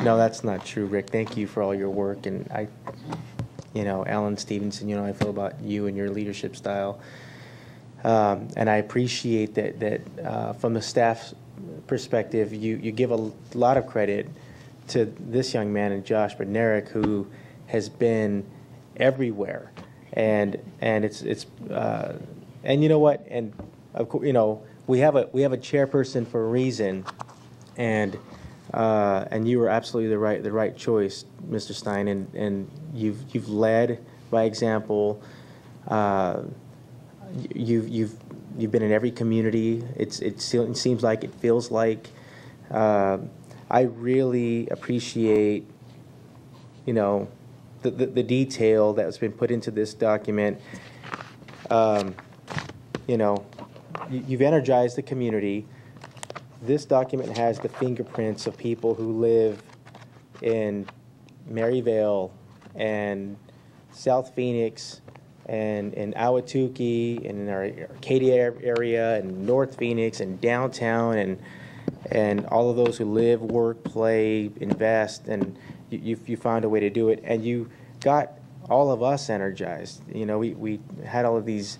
B: No, that's not true, Rick. Thank you for all your work. And Alan Stevenson, I feel about you and your leadership style. And I appreciate that from the staff's perspective, you give a lot of credit to this young man, and Josh Bednarik, who has been everywhere. And it's and you know what? And of course, we have a chairperson for a reason, and you were absolutely the right choice, Mr. Stein. And you've led by example. You've been in every community. It seems like, it feels like. I really appreciate, the detail that's been put into this document. You've energized the community. This document has the fingerprints of people who live in Maryvale and South Phoenix and in Ahwatukee and in our Arcadia area and North Phoenix and downtown and all of those who live, work, play, invest, and you found a way to do it, and you got all of us energized. You know, we had all of these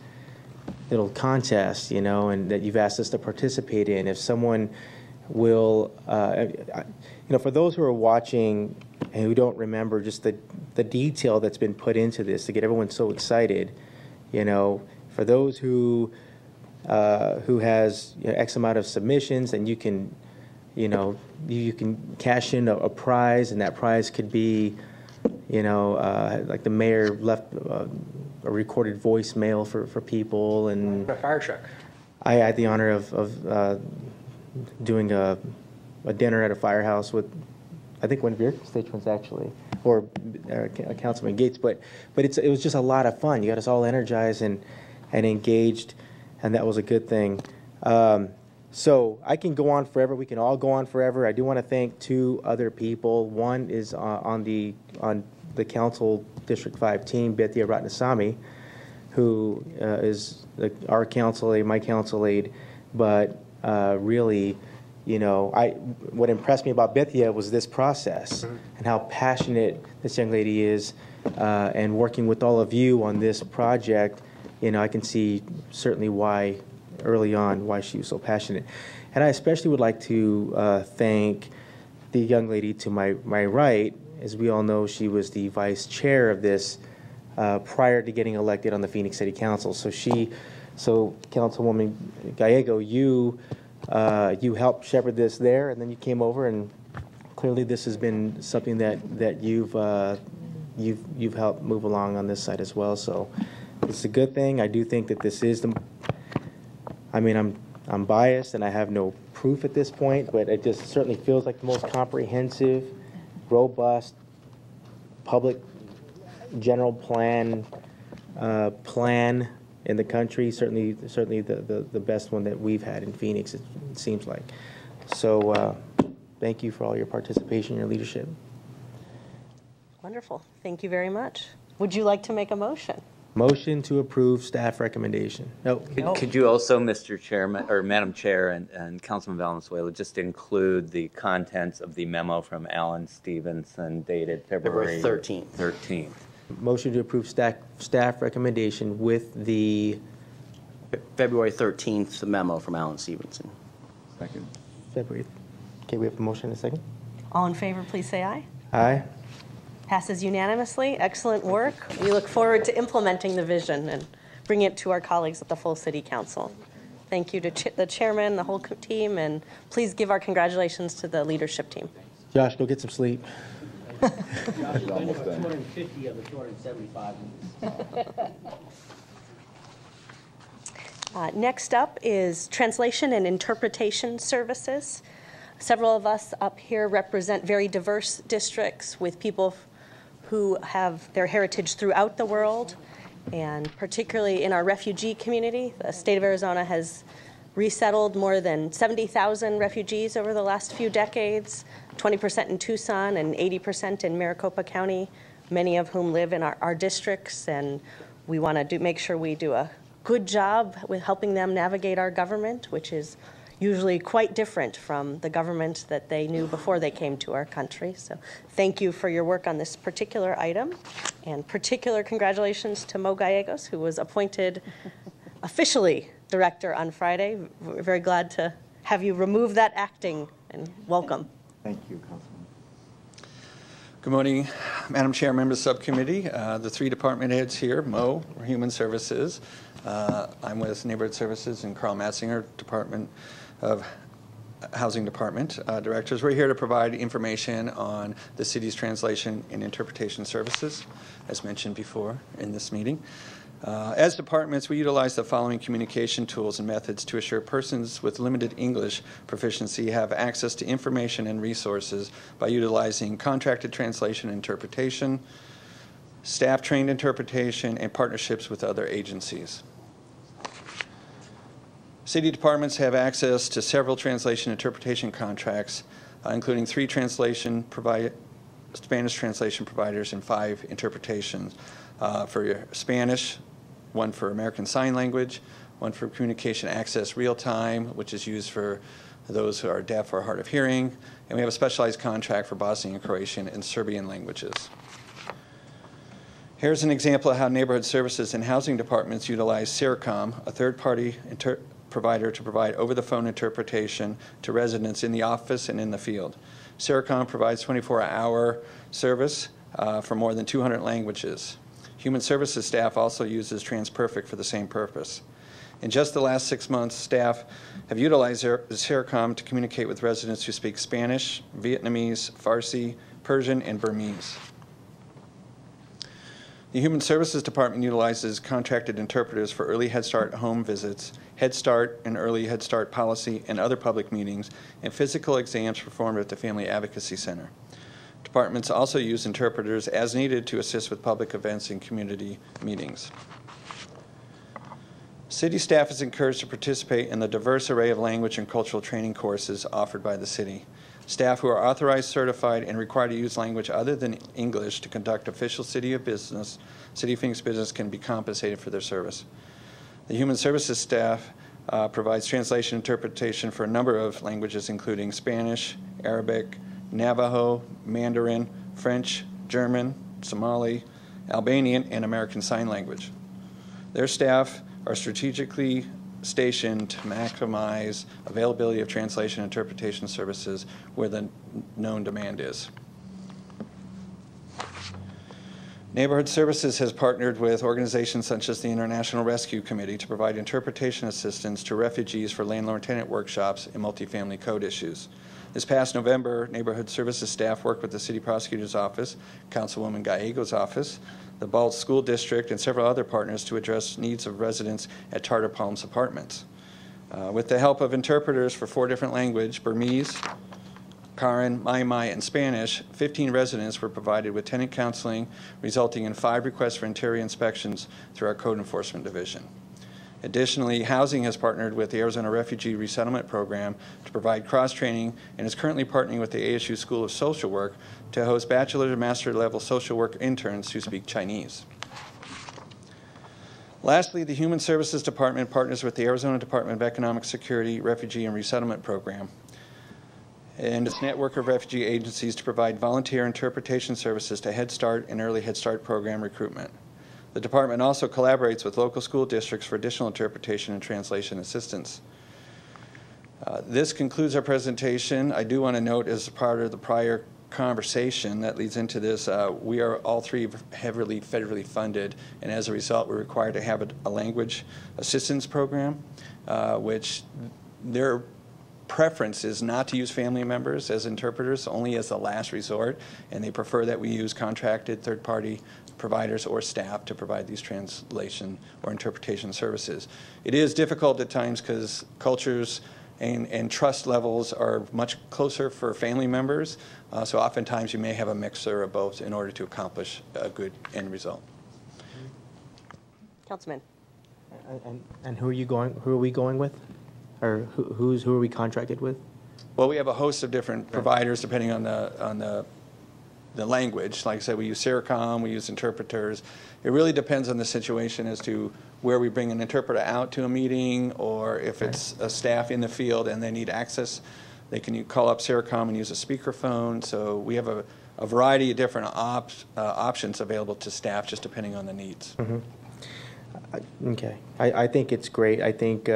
B: little contests, you know, and that you've asked us to participate in. If someone will, you know, for those who are watching and who don't remember just the detail that's been put into this to get everyone so excited, you know, for those who has, you know, X amount of submissions, and you can, you know, you can cash in a prize, and that prize could be, you know, like the mayor left a recorded voicemail for people, and
O: A fire truck.
B: I had the honor of doing a dinner at a firehouse with, I think, one of your constituents actually, or Councilman Gates. But it was just a lot of fun. You got us all energized and engaged, and that was a good thing. So I can go on forever. We can all go on forever. I do want to thank two other people. One is on the Council District 5 team, Bethia Ratnasamy, who is our council aide, my council aide, but really, you know, what impressed me about Bethia was this process and how passionate this young lady is, and working with all of you on this project. You know, I can see certainly why, early on, why she was so passionate. And I especially would like to thank the young lady to my right. As we all know, she was the vice chair of this prior to getting elected on the Phoenix City Council. So Councilwoman Gallego, you helped shepherd this there, and then you came over, and clearly this has been something that you've helped move along on this side as well. So it's a good thing. I do think that this is I mean, I'm biased and I have no proof at this point, but it just certainly feels like the most comprehensive, robust, public general plan in the country. Certainly the best one that we've had in Phoenix, it seems like. So thank you for all your participation and your leadership.
A: Wonderful. Thank you very much. Would you like to make a motion?
B: Motion to approve staff recommendation. No.
L: Could you also, Mr. Chairman, or Madam Chair and Councilman Valenzuela, just include the contents of the memo from Alan Stevenson dated February 13th?
B: Motion to approve staff recommendation with the
M: February 13th memo from Alan Stevenson.
E: Second.
B: February. Okay, we have a motion and a second.
A: All in favor, please say aye.
B: Aye.
A: Passes unanimously. Excellent work. We look forward to implementing the vision and bringing it to our colleagues at the full City Council. Thank you to the chairman, the whole team, and please give our congratulations to the leadership team.
B: Josh, go get some sleep.
M: Josh has been 250 of the 275 meetings.
A: Next up is translation and interpretation services. Several of us up here represent very diverse districts with people who have their heritage throughout the world, and particularly in our refugee community. The state of Arizona has resettled more than 70,000 refugees over the last few decades, 20% in Tucson and 80% in Maricopa County, many of whom live in our districts, and we want to make sure we do a good job with helping them navigate our government, which is usually quite different from the government that they knew before they came to our country. So thank you for your work on this particular item, and particular congratulations to Mo Gallegos, who was appointed officially director on Friday. We're very glad to have you remove that acting, and welcome.
E: Thank you, Councilman.
J: Good morning, Madam Chair, members of the subcommittee. The three department heads here, Mo, Human Services. I'm with Neighborhood Services, and Carl Matzinger, Department of Housing Department directors. We're here to provide information on the city's translation and interpretation services, as mentioned before in this meeting. As departments, we utilize the following communication tools and methods to assure persons with limited English proficiency have access to information and resources by utilizing contracted translation and interpretation, staff-trained interpretation, and partnerships with other agencies. City departments have access to several translation interpretation contracts, including 3 Spanish translation providers and 5 interpretations for Spanish, 1 for American Sign Language, 1 for communication access real time, which is used for those who are deaf or hard of hearing, and we have a specialized contract for Bosnian, Croatian, and Serbian languages. Here's an example of how neighborhood services and housing departments utilize CERCOM, a third-party provider, to provide over-the-phone interpretation to residents in the office and in the field. CERCOM provides 24-hour service for more than 200 languages. Human Services staff also uses TransPerfect for the same purpose. In just the last 6 months, staff have utilized CERCOM to communicate with residents who speak Spanish, Vietnamese, Farsi, Persian, and Burmese. The Human Services Department utilizes contracted interpreters for early Head Start home visits, Head Start and early Head Start policy and other public meetings, and physical exams performed at the Family Advocacy Center. Departments also use interpreters as needed to assist with public events and community meetings. City staff is encouraged to participate in the diverse array of language and cultural training courses offered by the city. Staff who are authorized, certified, and required to use language other than English to conduct official City of Phoenix business can be compensated for their service. The Human Services staff provides translation interpretation for a number of languages, including Spanish, Arabic, Navajo, Mandarin, French, German, Somali, Albanian, and American Sign Language. Their staff are strategically stationed to maximize availability of translation and interpretation services where the known demand is. Neighborhood Services has partnered with organizations such as the International Rescue Committee to provide interpretation assistance to refugees for landlord-tenant workshops and multifamily code issues. This past November, Neighborhood Services staff worked with the City Prosecutor's Office, Councilwoman Gallego's office, the Bald School District, and several other partners to address needs of residents at Tartar Palms Apartments. With the help of interpreters for 4 different languages, Burmese, Karen, Mai, and Spanish, 15 residents were provided with tenant counseling, resulting in 5 requests for interior inspections through our Code Enforcement Division. Additionally, Housing has partnered with the Arizona Refugee Resettlement Program to provide cross-training and is currently partnering with the ASU School of Social Work to host bachelor and master level social work interns who speak Chinese. Lastly, the Human Services Department partners with the Arizona Department of Economic Security, Refugee, and Resettlement Program and its network of refugee agencies to provide volunteer interpretation services to Head Start and early Head Start program recruitment. The department also collaborates with local school districts for additional interpretation and translation assistance. This concludes our presentation. I do want to note, as part of the prior conversation that leads into this, we are all 3 heavily federally funded, and as a result, we're required to have a language assistance program, which their preference is not to use family members as interpreters, only as a last resort, and they prefer that we use contracted third-party providers or staff to provide these translation or interpretation services. It is difficult at times because cultures and trust levels are much closer for family members, so oftentimes you may have a mixture of both in order to accomplish a good end result.
A: Councilman.
B: And who are we going with? Or who are we contracted with?
J: Well, we have a host of different providers depending on the language. Like I said, we use CERCOM, we use interpreters. It really depends on the situation as to where we bring an interpreter out to a meeting, or if it's a staff in the field and they need access, they can call up CERCOM and use a speakerphone. So we have a variety of different options available to staff just depending on the needs.
B: Mm-hmm. Okay. I think it's great. I think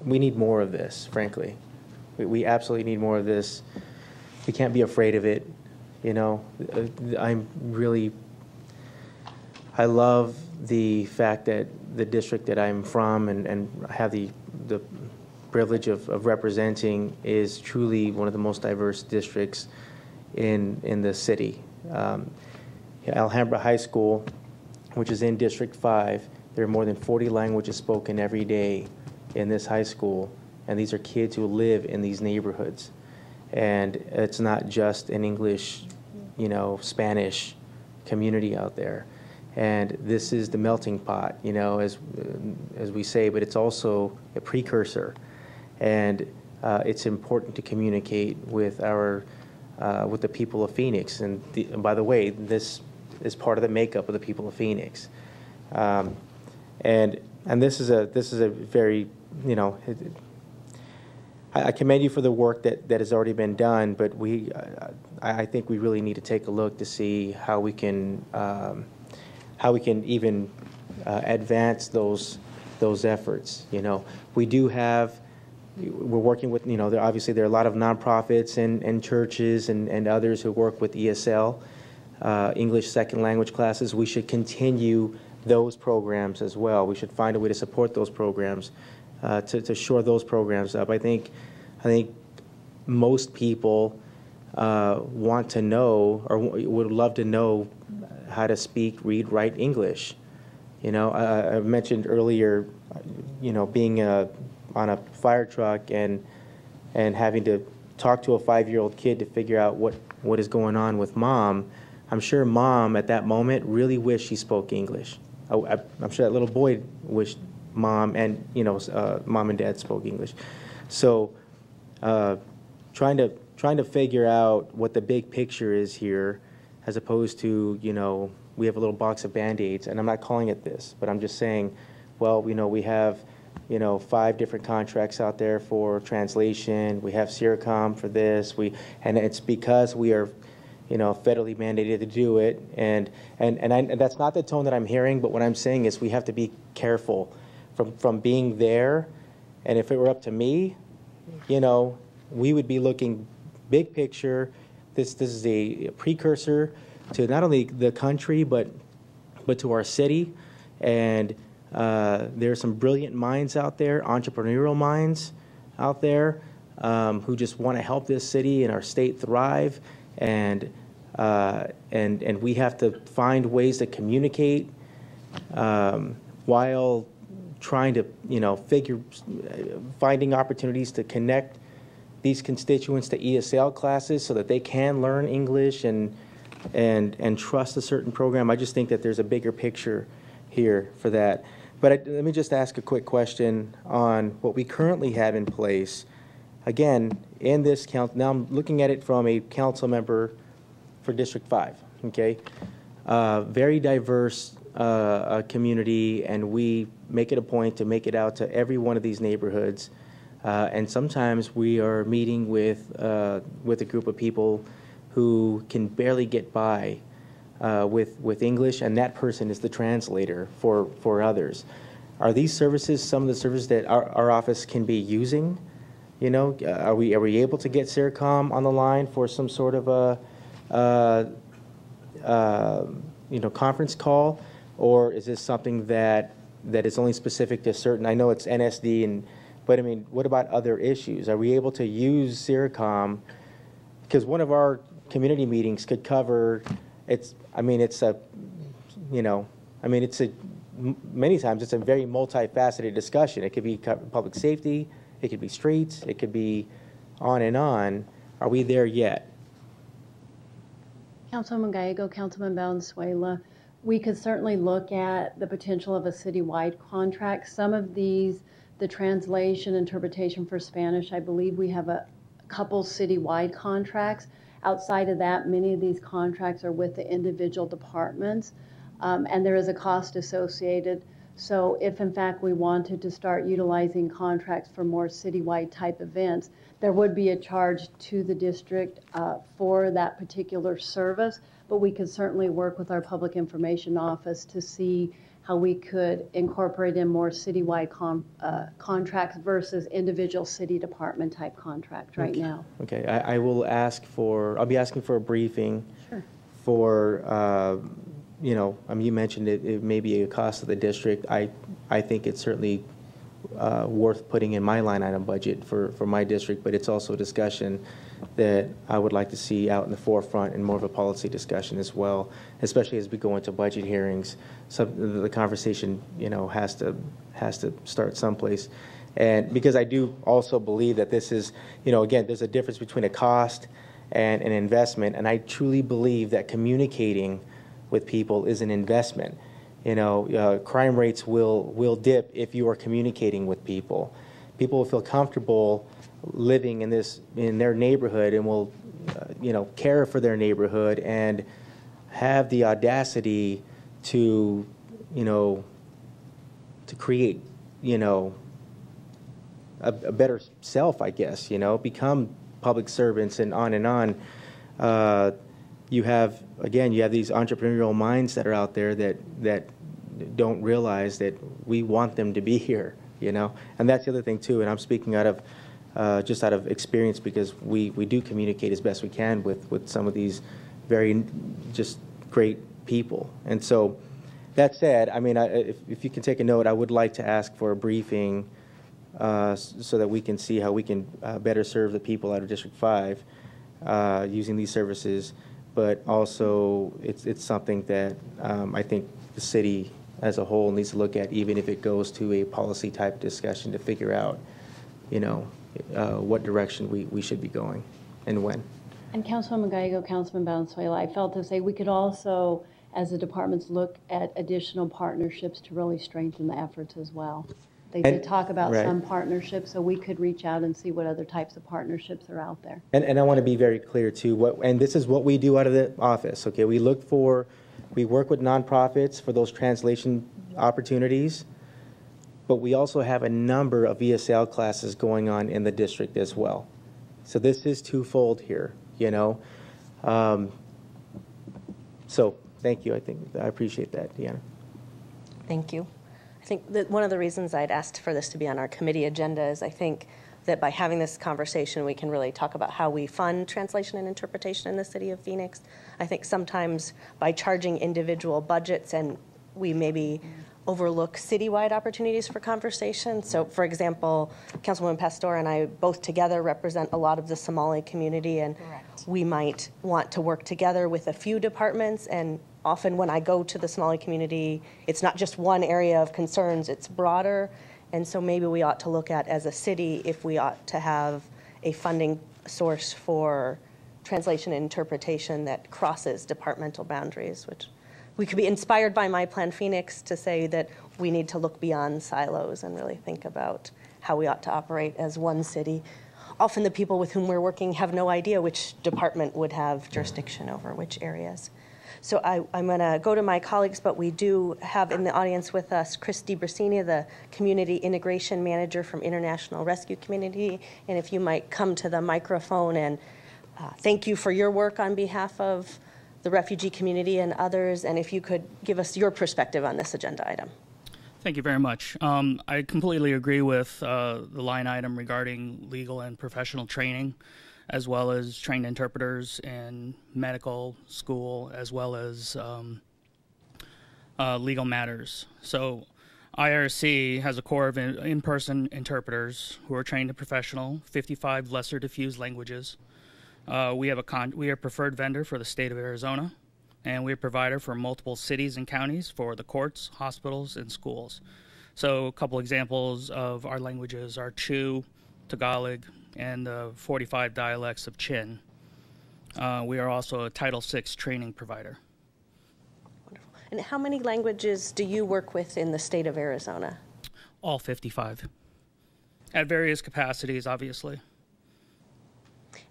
B: we need more of this, frankly. We absolutely need more of this. We can't be afraid of it, you know. I love the fact that the district that I'm from and have the privilege of representing is truly one of the most diverse districts in the city. Alhambra High School, which is in District 5, there are more than 40 languages spoken every day in this high school, and these are kids who live in these neighborhoods. And it's not just an English, Spanish community out there. And this is the melting pot, as we say, but it's also a precursor. And it's important to communicate with with the people of Phoenix. And by the way, this is part of the makeup of the people of Phoenix. And this is a very, I commend you for the work that has already been done, but I think we really need to take a look to see how we can even advance those efforts. You know, we're working with, you know, obviously there are a lot of nonprofits and churches and others who work with ESL, English Second Language classes. We should continue those programs as well. We should find a way to support those programs, to shore those programs up. I think most people want to know or would love to know how to speak, read, write English. You know, I mentioned earlier, you know, being on a fire truck and having to talk to a 5-year-old kid to figure out what is going on with mom. I'm sure mom at that moment really wished she spoke English. I'm sure that little boy wished mom and, you know, mom and dad spoke English. So trying to figure out what the big picture is here, as opposed to, you know, we have a little box of Band-Aids, and I'm not calling it this, but I'm just saying, well, you know, we have, you know, 5 different contracts out there for translation. We have CIRCOM for this. And it's because we are, you know, federally mandated to do it. And that's not the tone that I'm hearing, but what I'm saying is we have to be careful from being there. And if it were up to me, you know, we would be looking big picture. This is a precursor to not only the country, but to our city. And there are some brilliant minds out there, entrepreneurial minds out there, who just want to help this city and our state thrive. And we have to find ways to communicate while trying to, you know, finding opportunities to connect these constituents to ESL classes so that they can learn English and trust a certain program. I just think that there's a bigger picture here for that. But let me just ask a quick question on what we currently have in place. Again, in this council, now I'm looking at it from a council member for District 5, okay? Very diverse community, and we make it a point to make it out to every one of these neighborhoods. And sometimes we are meeting with a group of people who can barely get by with English, and that person is the translator for others. Are these services some of the services that our office can be using? You know, are we able to get CIRCOM on the line for some sort of a you know, conference call, or is this something that is only specific to certain? I know it's NSD, but I mean, what about other issues? Are we able to use CIRCOM? Because one of our community meetings could cover. Many times it's a very multifaceted discussion. It could be public safety, it could be streets, it could be on and on. Are we there yet?
P: Councilwoman Gallego, Councilman Valenzuela, we could certainly look at the potential of a citywide contract. Some of these, the translation, interpretation for Spanish, I believe we have a couple citywide contracts. Outside of that, many of these contracts are with the individual departments, and there is a cost associated. So if in fact we wanted to start utilizing contracts for more citywide type events, there would be a charge to the district for that particular service, but we could certainly work with our public information office to see how we could incorporate in more citywide contracts versus individual city department type contracts right now.
B: Okay, I will I'll be asking for a briefing.
P: Sure.
B: For, you know, I mean, you mentioned it may be a cost of the district. I think it's certainly worth putting in my line item budget for my district, but it's also a discussion that I would like to see out in the forefront and more of a policy discussion as well, especially as we go into budget hearings. So the conversation, you know, has to start someplace. And because I do also believe that this is, you know, again, there's a difference between a cost and an investment, and I truly believe that communicating with people is an investment. You know, crime rates will dip if you are communicating with people. People will feel comfortable living in their neighborhood and will, you know, care for their neighborhood and have the audacity to, you know, to create, you know, a better self, I guess, become public servants and on and on. You have these entrepreneurial minds that are out there that don't realize that we want them to be here, and that's the other thing too. And I'm speaking out of experience, because we do communicate as best we can with some of these very just great people. And so that said, I mean, if you can take a note, I would like to ask for a briefing so that we can see how we can better serve the people out of District 5 using these services. But also, it's something that I think the city as a whole needs to look at, even if it goes to a policy type discussion to figure out, what direction we should be going and when.
P: And Councilwoman Gallego, Councilman Valenzuela, I felt to say we could also, as the departments, look at additional partnerships to really strengthen the efforts as well. They did talk about some partnerships, so we could reach out and see what other types of partnerships are out there.
B: And I want to be very clear too, and this is what we do out of the office, okay? We work with nonprofits for those translation opportunities, but we also have a number of ESL classes going on in the district as well. So this is twofold here, So thank you. I appreciate that, Deanna.
A: Thank you. I think that one of the reasons I'd asked for this to be on our committee agenda is I think that by having this conversation, we can really talk about how we fund translation and interpretation in the city of Phoenix. I think sometimes by charging individual budgets, and we maybe overlook citywide opportunities for conversation. So, for example, Councilwoman Pastor and I both together represent a lot of the Somali community, and we might want to work together with a few departments. And often when I go to the Somali community, it's not just one area of concerns, it's broader. And so maybe we ought to look at, as a city, if we ought to have a funding source for translation and interpretation that crosses departmental boundaries, which we could be inspired by My Plan Phoenix to say that we need to look beyond silos and really think about how we ought to operate as one city. Often the people with whom we're working have no idea which department would have jurisdiction over which areas. So I'm going to go to my colleagues, but we do have in the audience with us Chris DiBrasini, the Community Integration Manager from International Rescue Community. And if you might come to the microphone, and thank you for your work on behalf of the refugee community and others, and if you could give us your perspective on this agenda item.
Q: Thank you very much. I completely agree with the line item regarding legal and professional training, as well as trained interpreters in medical school, as well as legal matters. So IRC has a core of in-person interpreters who are trained in professional, 55 lesser diffused languages. We are a preferred vendor for the state of Arizona, and we're a provider for multiple cities and counties for the courts, hospitals, and schools. So a couple examples of our languages are Chu, Tagalog, and the 45 dialects of Chin. We are also a Title VI training provider.
A: Wonderful. And how many languages do you work with in the state of Arizona?
Q: All 55, at various capacities, obviously.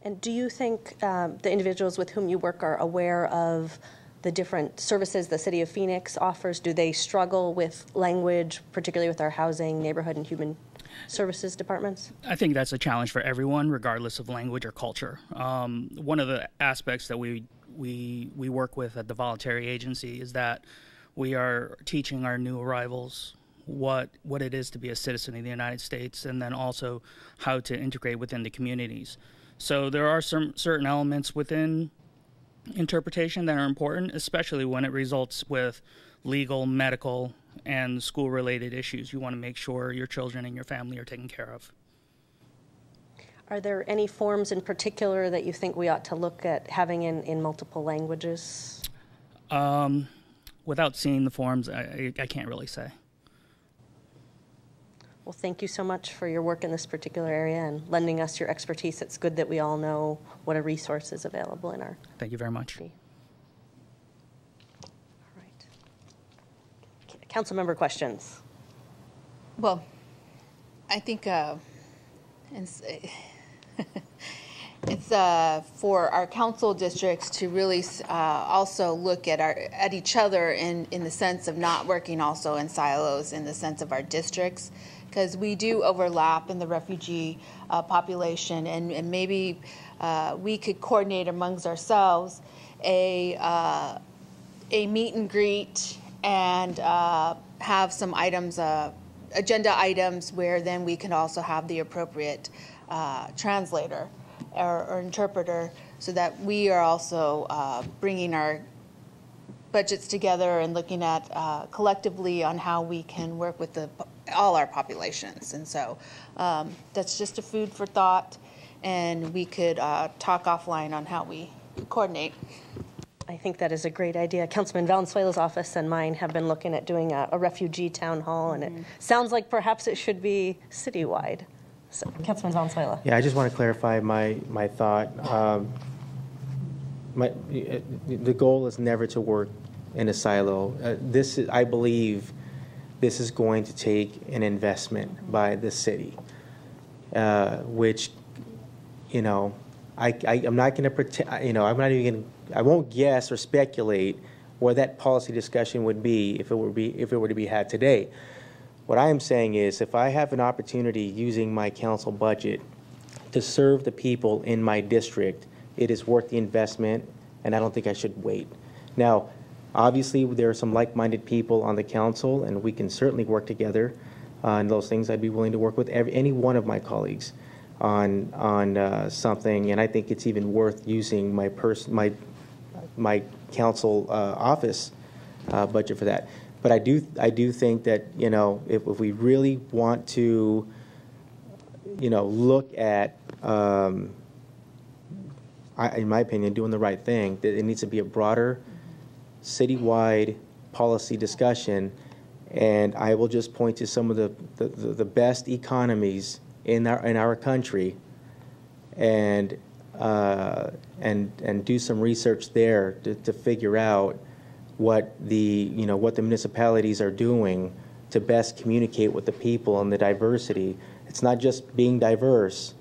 A: And do you think the individuals with whom you work are aware of the different services the City of Phoenix offers? Do they struggle with language, particularly with our housing, neighborhood, and human services departments?
Q: I think that's a challenge for everyone, regardless of language or culture. One of the aspects that we work with at the voluntary agency is that we are teaching our new arrivals what it is to be a citizen of the United States, and then also how to integrate within the communities. So there are some certain elements within interpretation that are important, especially when it results with legal, medical, and school-related issues. You want to make sure your children and your family are taken care of.
A: Are there any forms in particular that you think we ought to look at having in multiple languages?
Q: Without seeing the forms, I can't really say.
A: Well, thank you so much for your work in this particular area and lending us your expertise. It's good that we all know what a resource is available in our.
Q: Thank you very much.
A: All right. Council member questions.
C: Well, I think it's for our council districts to really also look at each other in the sense of not working also in silos in the sense of our districts. because we do overlap in the refugee population, and maybe we could coordinate amongst ourselves a meet and greet and have some items, agenda items, where then we can also have the appropriate translator or interpreter, so that we are also bringing our budgets together and looking at collectively on how we can work with all our populations. And so that's just a food for thought, and we could talk offline on how we coordinate.
A: I think that is a great idea. Councilman Valenzuela's office and mine have been looking at doing a refugee town hall, and it sounds like perhaps it should be citywide. So, Councilman Valenzuela.
B: Yeah, I just want to clarify my thought. The goal is never to work in a silo. I believe this is going to take an investment by the city, which, I'm not going to pretend, I won't guess or speculate where that policy discussion would be if it were to be had today. What I am saying is, if I have an opportunity using my council budget to serve the people in my district, it is worth the investment, and I don't think I should wait. Now, obviously, there are some like-minded people on the council, and we can certainly work together on those things. I'd be willing to work with any one of my colleagues on something, and I think it's even worth using my council office budget for that. But I do think that, if we really want to, look at, in my opinion, doing the right thing, that it needs to be a broader citywide policy discussion. And I will just point to some of the best economies in our country, and do some research there to figure out what the municipalities are doing to best communicate with the people and the diversity. It's not just being diverse.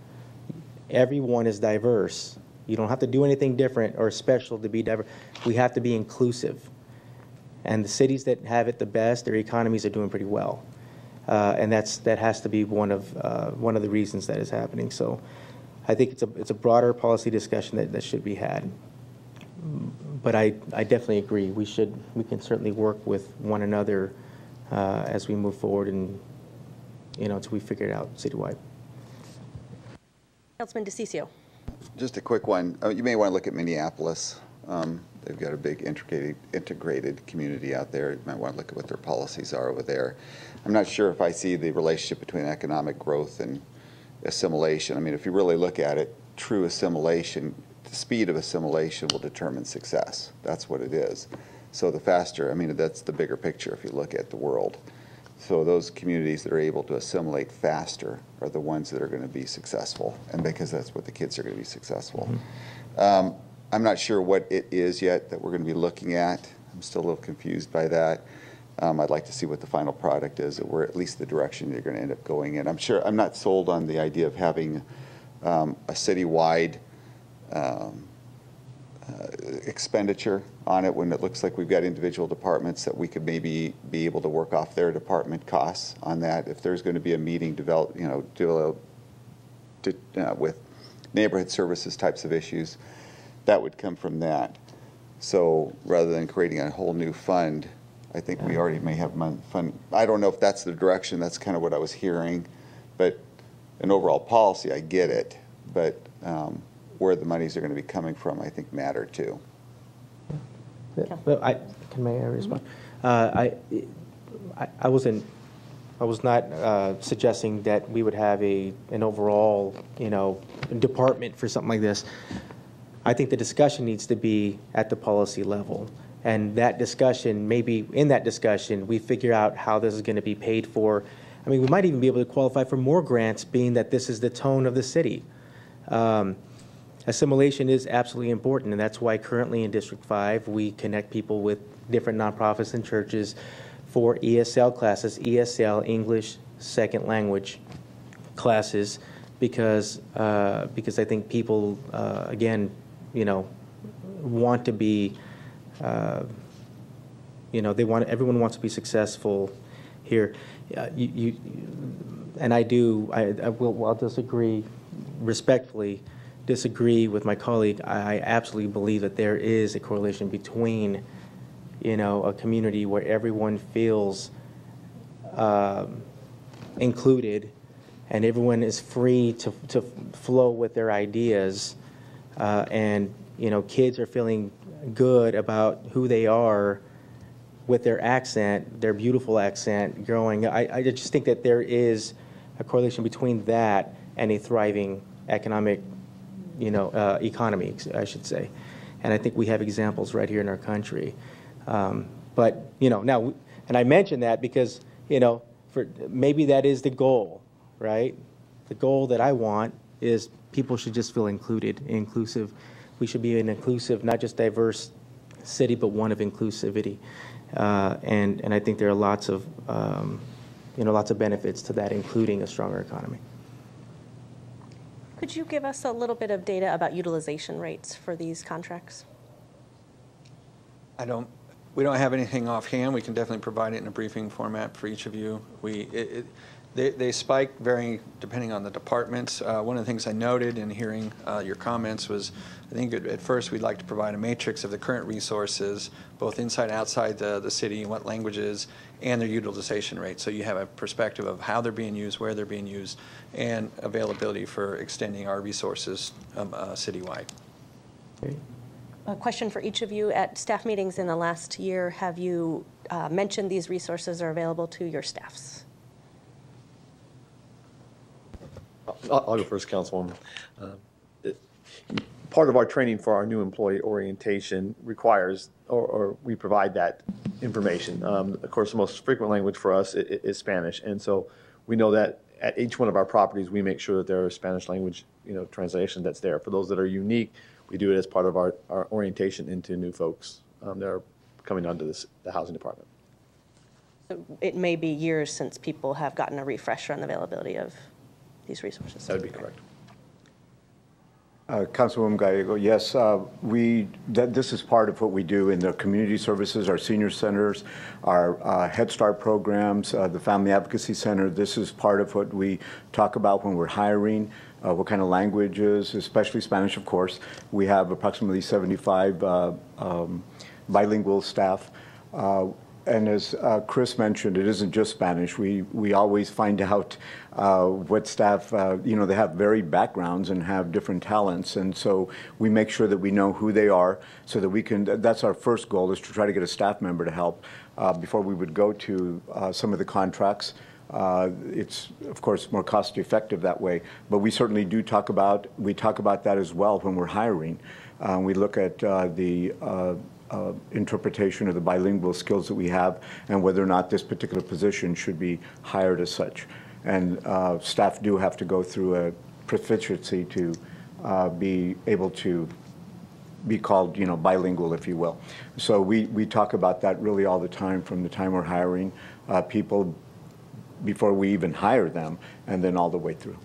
B: Everyone is diverse. You don't have to do anything different or special to be diverse. We have to be inclusive. And the cities that have it the best, their economies are doing pretty well. And that has to be one of the reasons that is happening. So I think it's a broader policy discussion that should be had. But I definitely agree. We can certainly work with one another as we move forward, and until we figure it out citywide.
A: Councilman DeCiccio.
H: Just a quick one. You may want to look at Minneapolis. They've got a big integrated community out there. You might want to look at what their policies are over there. I'm not sure if I see the relationship between economic growth and assimilation. I mean, if you really look at it, true assimilation, the speed of assimilation will determine success. That's what it is. So the faster, that's the bigger picture if you look at the world. So those communities that are able to assimilate faster are the ones that are going to be successful, and because that's what the kids are going to be successful. Mm-hmm. I'm not sure what it is yet that we're going to be looking at. I'm still a little confused by that. I'd like to see what the final product is, or at least the direction you're going to end up going in. I'm not sold on the idea of having a citywide expenditure on it when it looks like we've got individual departments that we could maybe be able to work off their department costs on that. If there's going to be a meeting developed, with neighborhood services types of issues, that would come from that. So rather than creating a whole new fund, I think we already may have fund. I don't know if that's the direction. That's kind of what I was hearing, but an overall policy, I get it, but where the monies are going to be coming from, I think, matter too.
B: Well, may I respond? I was not suggesting that we would have an overall, department for something like this. I think the discussion needs to be at the policy level, and that discussion, maybe in that discussion, we figure out how this is going to be paid for. We might even be able to qualify for more grants, being that this is the tone of the city. Assimilation is absolutely important, and that's why currently in District 5 we connect people with different nonprofits and churches for ESL classes, ESL, English Second Language classes, because I think people, again, want to be, everyone wants to be successful here. and I'll disagree, respectfully disagree with my colleague. I absolutely believe that there is a correlation between, a community where everyone feels included and everyone is free to flow with their ideas, and kids are feeling good about who they are with their accent, their beautiful accent growing. I just think that there is a correlation between that and a thriving economic, economy, I should say. And I think we have examples right here in our country. But, now, and I mention that because, maybe that is the goal, right? The goal that I want is people should just feel included, inclusive. We should be an inclusive, not just diverse city, but one of inclusivity. And I think there are lots of benefits to that, including a stronger economy.
A: Could you give us a little bit of data about utilization rates for these contracts?
J: We don't have anything offhand. We can definitely provide it in a briefing format for each of you. They spike varying depending on the departments. One of the things I noted in hearing your comments was, I think at first we'd like to provide a matrix of the current resources, both inside and outside the city, what languages, and their utilization rate. So you have a perspective of how they're being used, where they're being used, and availability for extending our resources citywide.
B: Okay.
A: A question for each of you. At staff meetings in the last year, have you mentioned these resources are available to your staffs?
G: I'll go first, Councilwoman. Part of our training for our new employee orientation requires, or we provide that information. Of course, the most frequent language for us is Spanish, and so we know that at each one of our properties, we make sure that there are Spanish language, translation that's there. For those that are unique, we do it as part of our orientation into new folks that are coming onto the housing department.
A: So it may be years since people have gotten a refresher on the availability of these resources.
G: That would be correct.
R: Councilwoman Gallego, yes, this is part of what we do in the community services, our senior centers, our Head Start programs, the Family Advocacy Center. This is part of what we talk about when we're hiring, what kind of languages, especially Spanish, of course. We have approximately 75 bilingual staff. And as Chris mentioned, it isn't just Spanish. We always find out what staff, they have varied backgrounds and have different talents. And so we make sure that we know who they are so that we can, that's our first goal, is to try to get a staff member to help before we would go to some of the contracts. It's, of course, more cost effective that way. But we certainly do talk about that as well when we're hiring. We look at the interpretation of the bilingual skills that we have and whether or not this particular position should be hired as such. And staff do have to go through a proficiency to be able to be called, bilingual, if you will. So we talk about that really all the time, from the time we're hiring people before we even hire them, and then all the way through.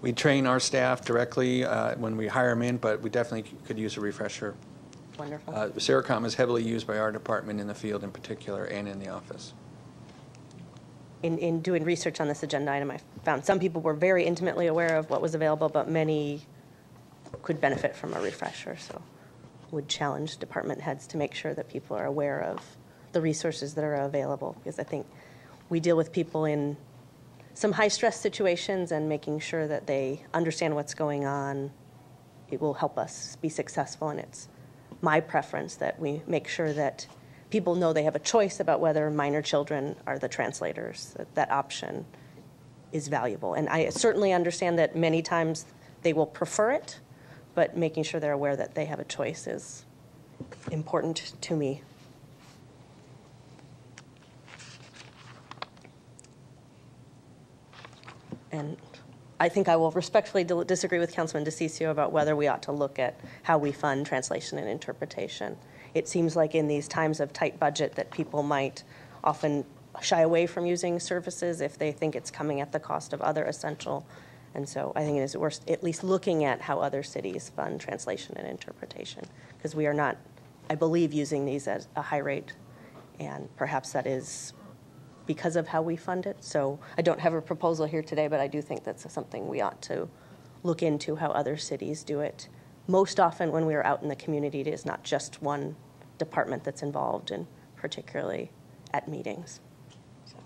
J: We train our staff directly when we hire them in, but we definitely could use a refresher.
A: Wonderful.
J: CERICOM is heavily used by our department in the field in particular and in the office.
A: In doing research on this agenda item, I found some people were very intimately aware of what was available, but many could benefit from a refresher. So would challenge department heads to make sure that people are aware of the resources that are available, because I think we deal with people in some high-stress situations, and making sure that they understand what's going on, it will help us be successful. And it's my preference that we make sure that people know they have a choice about whether minor children are the translators, that option is valuable. And I certainly understand that many times they will prefer it, but making sure they're aware that they have a choice is important to me. And I think I will respectfully disagree with Councilman DeCiccio about whether we ought to look at how we fund translation and interpretation. It seems like in these times of tight budget that people might often shy away from using services if they think it's coming at the cost of other essential. And so I think it is worth at least looking at how other cities fund translation and interpretation, because we are not, I believe, using these at a high rate, and perhaps that is because of how we fund it. So I don't have a proposal here today, but I do think that's something we ought to look into, how other cities do it. Most often when we are out in the community, it is not just one department that's involved, and particularly at meetings. So.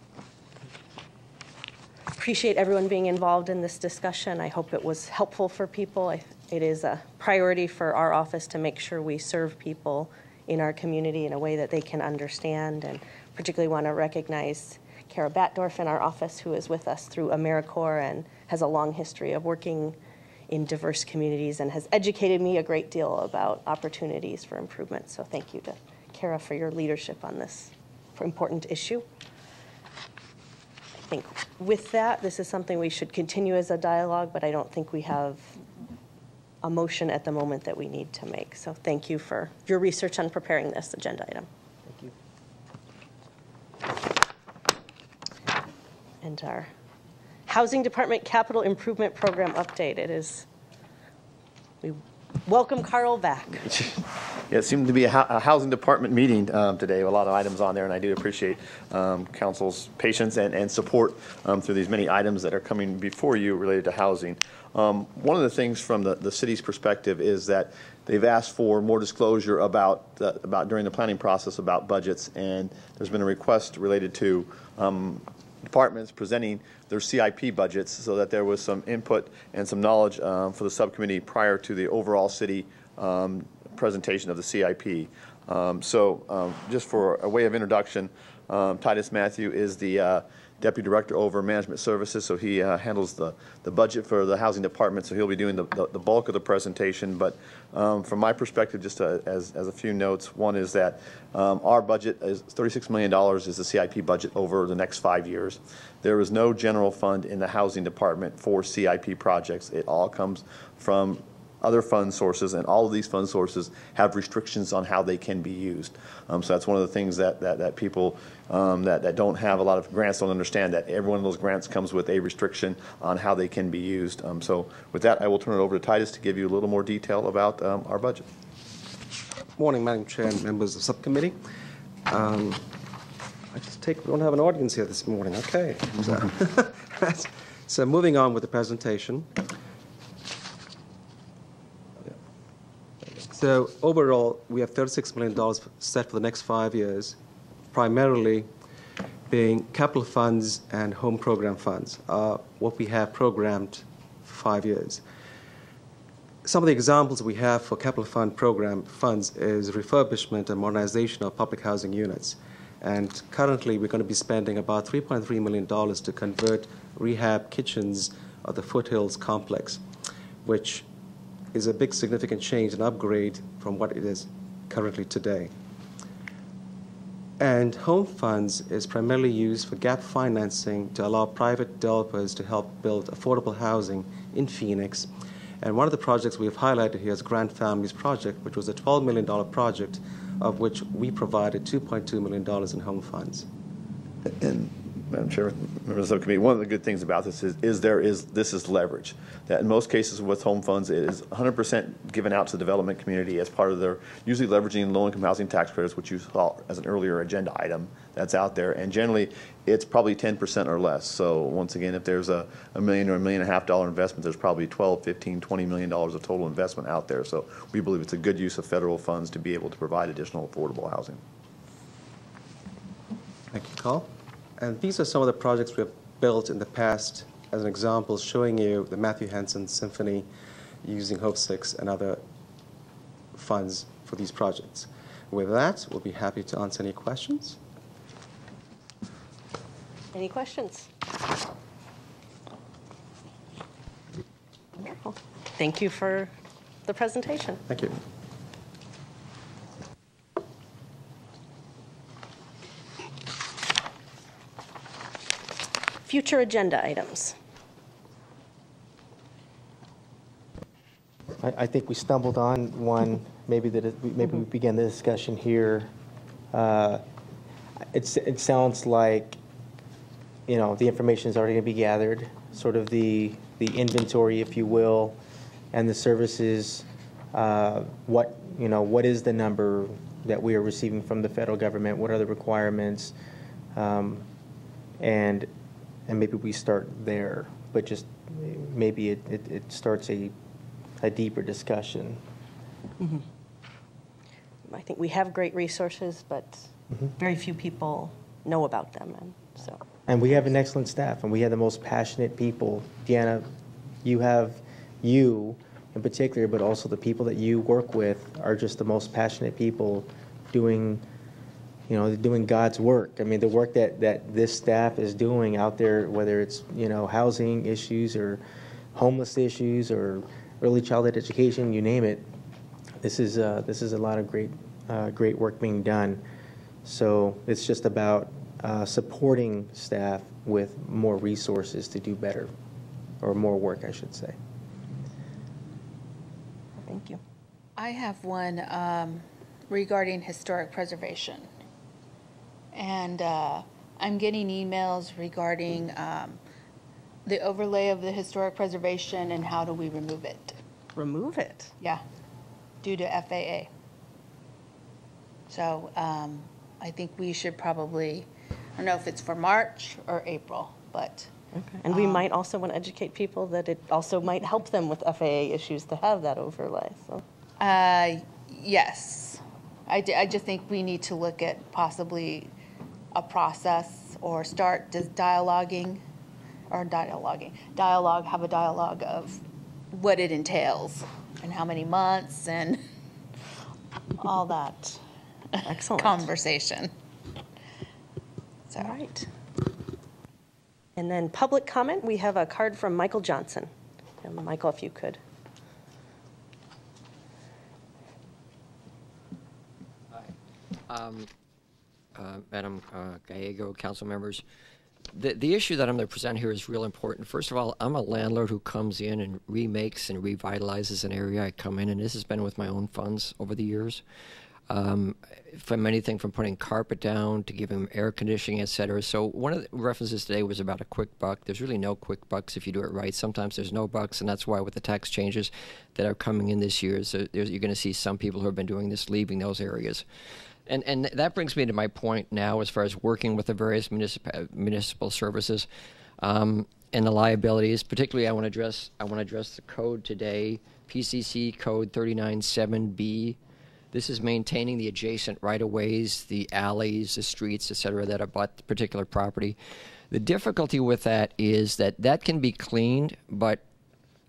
A: Appreciate everyone being involved in this discussion. I hope it was helpful for people. It is a priority for our office to make sure we serve people in our community in a way that they can understand, and particularly want to recognize Kara Batdorf in our office, who is with us through AmeriCorps and has a long history of working in diverse communities and has educated me a great deal about opportunities for improvement. So thank you to Kara for your leadership on this important issue. I think with that, this is something we should continue as a dialogue, but I don't think we have a motion at the moment that we need to make. So thank you for your research on preparing this agenda item. And our Housing Department Capital Improvement Program update. We welcome Carl back.
G: Yeah, it seemed to be a housing department meeting today, with a lot of items on there, and I do appreciate council's patience and support through these many items that are coming before you related to housing. One of the things from the city's perspective is that they've asked for more disclosure about during the planning process about budgets, and there's been a request related to departments presenting their CIP budgets so that there was some input and some knowledge for the subcommittee prior to the overall city presentation of the CIP. Just for a way of introduction, Titus Matthew is the Deputy Director over Management Services, so he handles the budget for the Housing Department, so he'll be doing the bulk of the presentation. But from my perspective, just as a few notes, one is that our budget is $36 million is the CIP budget over the next 5 years. There is no general fund in the Housing Department for CIP projects. It all comes from other fund sources, and all of these fund sources have restrictions on how they can be used. So that's one of the things that people that don't have a lot of grants don't understand, that every one of those grants comes with a restriction on how they can be used. So with that, I will turn it over to Titus to give you a little more detail about our budget.
S: Morning, Madam Chair and members of the subcommittee. I just we don't have an audience here this morning. Okay. So moving on with the presentation. So overall, we have $36 million set for the next 5 years, primarily being capital funds and home program funds, what we have programmed for 5 years. Some of the examples we have for capital fund program funds is refurbishment and modernization of public housing units. And currently, we're going to be spending about $3.3 million to convert rehab kitchens of the Foothills complex, which is a big significant change and upgrade from what it is currently today. And home funds is primarily used for gap financing to allow private developers to help build affordable housing in Phoenix. And one of the projects we have highlighted here is Grand Families Project, which was a $12 million project, of which we provided $2.2 million in home funds.
G: And Madam Chair, members of the subcommittee, one of the good things about this is this is leverage. That in most cases with home funds, it is 100% given out to the development community as part of their usually leveraging low-income housing tax credits, which you saw as an earlier agenda item that's out there. And generally, it's probably 10% or less. So once again, if there's a $1 million or $1.5 million investment, there's probably $12, $15, $20 million of total investment out there. So we believe it's a good use of federal funds to be able to provide additional affordable housing.
S: Thank you, Carl. And these are some of the projects we have built in the past, as an example, showing you the Matthew Henson Symphony using Hope 6 and other funds for these projects. With that, we'll be happy to answer any questions.
A: Any questions? Wonderful. Thank you for the presentation.
S: Thank you.
A: Future agenda items.
B: I think we stumbled on one. Maybe we began the discussion here. It sounds like, you know, the information is already going to be gathered, sort of the inventory, if you will, and the services. What is the number that we are receiving from the federal government? What are the requirements? and maybe we start there, but just maybe it starts a deeper discussion.
A: Mm-hmm. I think we have great resources, but very few people know about them, and so.
B: And we have an excellent staff, and we have the most passionate people. Deanna, you have you in particular, but also the people that you work with are just the most passionate people doing, you know, doing God's work. I mean, the work that this staff is doing out there, whether it's, you know, housing issues or homeless issues or early childhood education, you name it. This is a lot of great work being done. So it's just about supporting staff with more resources to do better, or more work, I should say.
A: Thank you.
C: I have one regarding historic preservation. And I'm getting emails regarding the overlay of the historic preservation and how do we remove it.
A: Remove it?
C: Yeah, due to FAA. So I think we should probably, I don't know if it's for March or April, but.
A: Okay. And we might also want to educate people that it also might help them with FAA issues to have that overlay. So.
C: Yes. I just think we need to look at possibly a process or start dialogue, have a dialogue of what it entails and how many months and all that.
A: Excellent.
C: Conversation. So.
A: All right. And then public comment, we have a card from Michael Johnson. And Michael, if you could.
T: Madam Gallego, council members, the issue that I'm going to present here is real important. First of all, I'm a landlord who comes in and remakes and revitalizes an area. I come in, and this has been with my own funds over the years. From anything from putting carpet down to giving air conditioning, et cetera. So one of the references today was about a quick buck. There's really no quick bucks if you do it right. Sometimes there's no bucks, and that's why with the tax changes that are coming in this year, so you're going to see some people who have been doing this leaving those areas. And that brings me to my point now as far as working with the various municipal services and the liabilities. Particularly, I want to address the code today, PCC Code 397B. This is maintaining the adjacent right-of-ways, the alleys, the streets, et cetera, that abut the particular property. The difficulty with that is that can be cleaned, but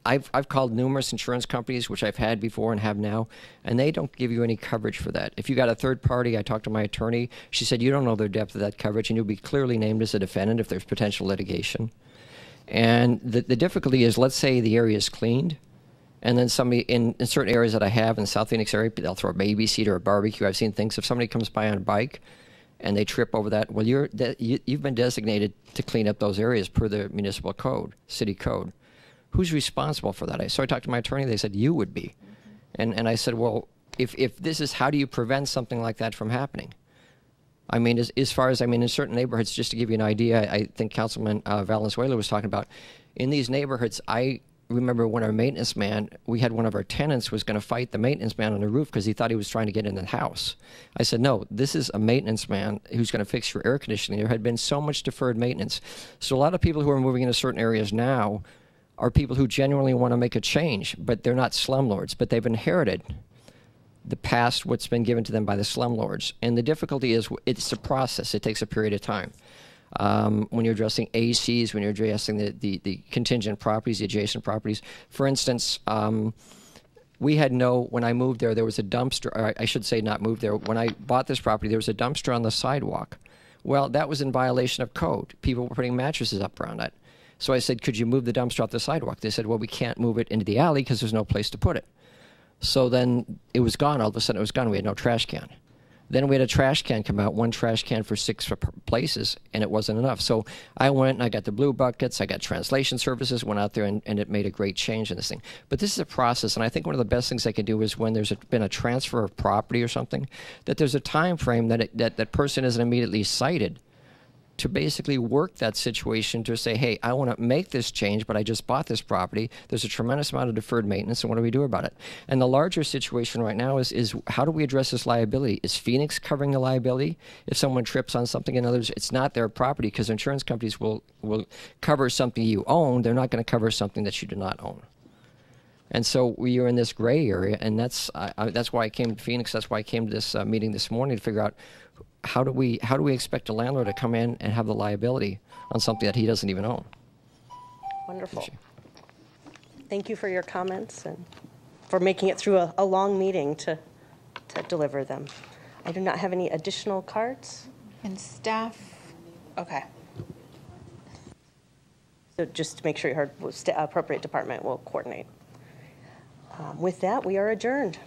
T: I've called numerous insurance companies, which I've had before and have now, and they don't give you any coverage for that. If you got a third party, I talked to my attorney, she said you don't know the depth of that coverage, and you'll be clearly named as a defendant if there's potential litigation. And the difficulty is, let's say the area is cleaned, and then somebody in certain areas that I have in the South Phoenix area, they'll throw a baby seat or a barbecue. I've seen things. If somebody comes by on a bike and they trip over that, well, you've been designated to clean up those areas per the municipal code, city code. Who's responsible for that? So I talked to my attorney. They said you would be. And I said, well, if this is, how do you prevent something like that from happening? I mean, as far as, in certain neighborhoods, just to give you an idea, I think Councilman Valenzuela was talking about, in these neighborhoods, I remember when our maintenance man, we had one of our tenants was going to fight the maintenance man on the roof because he thought he was trying to get in the house. I said, no, this is a maintenance man who's going to fix your air conditioning. There had been so much deferred maintenance. So a lot of people who are moving into certain areas now are people who genuinely want to make a change, but they're not slumlords, but they've inherited the past, what's been given to them by the slumlords. And the difficulty is it's a process. It takes a period of time. When you're addressing ACs, when you're addressing the contingent properties, the adjacent properties. For instance, we had when I moved there was a dumpster, or I should say not moved there. When I bought this property, there was a dumpster on the sidewalk. Well, that was in violation of code. People were putting mattresses up around it. So I said, could you move the dumpster off the sidewalk? They said, well, we can't move it into the alley because there's no place to put it. So then it was gone. All of a sudden it was gone. We had no trash can. Then we had a trash can come out, one trash can for 6 places, and it wasn't enough. So I went and I got the blue buckets, I got translation services, went out there, and it made a great change in this thing. But this is a process, and I think one of the best things I can do is when there's been a transfer of property or something, that there's a time frame that person isn't immediately cited to basically work that situation to say, hey, I want to make this change, but I just bought this property. There's a tremendous amount of deferred maintenance, and what do we do about it? And the larger situation right now is how do we address this liability? Is Phoenix covering the liability? If someone trips on something, in others, it's not their property, because insurance companies will cover something you own. They're not going to cover something that you do not own. And so we are in this gray area, and that's why I came to Phoenix. That's why I came to this meeting this morning to figure out how do we expect a landlord to come in and have the liability on something that he doesn't even own.
A: Wonderful. Thank you for your comments and for making it through a long meeting to deliver them. I do not have any additional cards.
C: And staff, okay.
A: So just to make sure you heard, appropriate department will coordinate. With that, we are adjourned.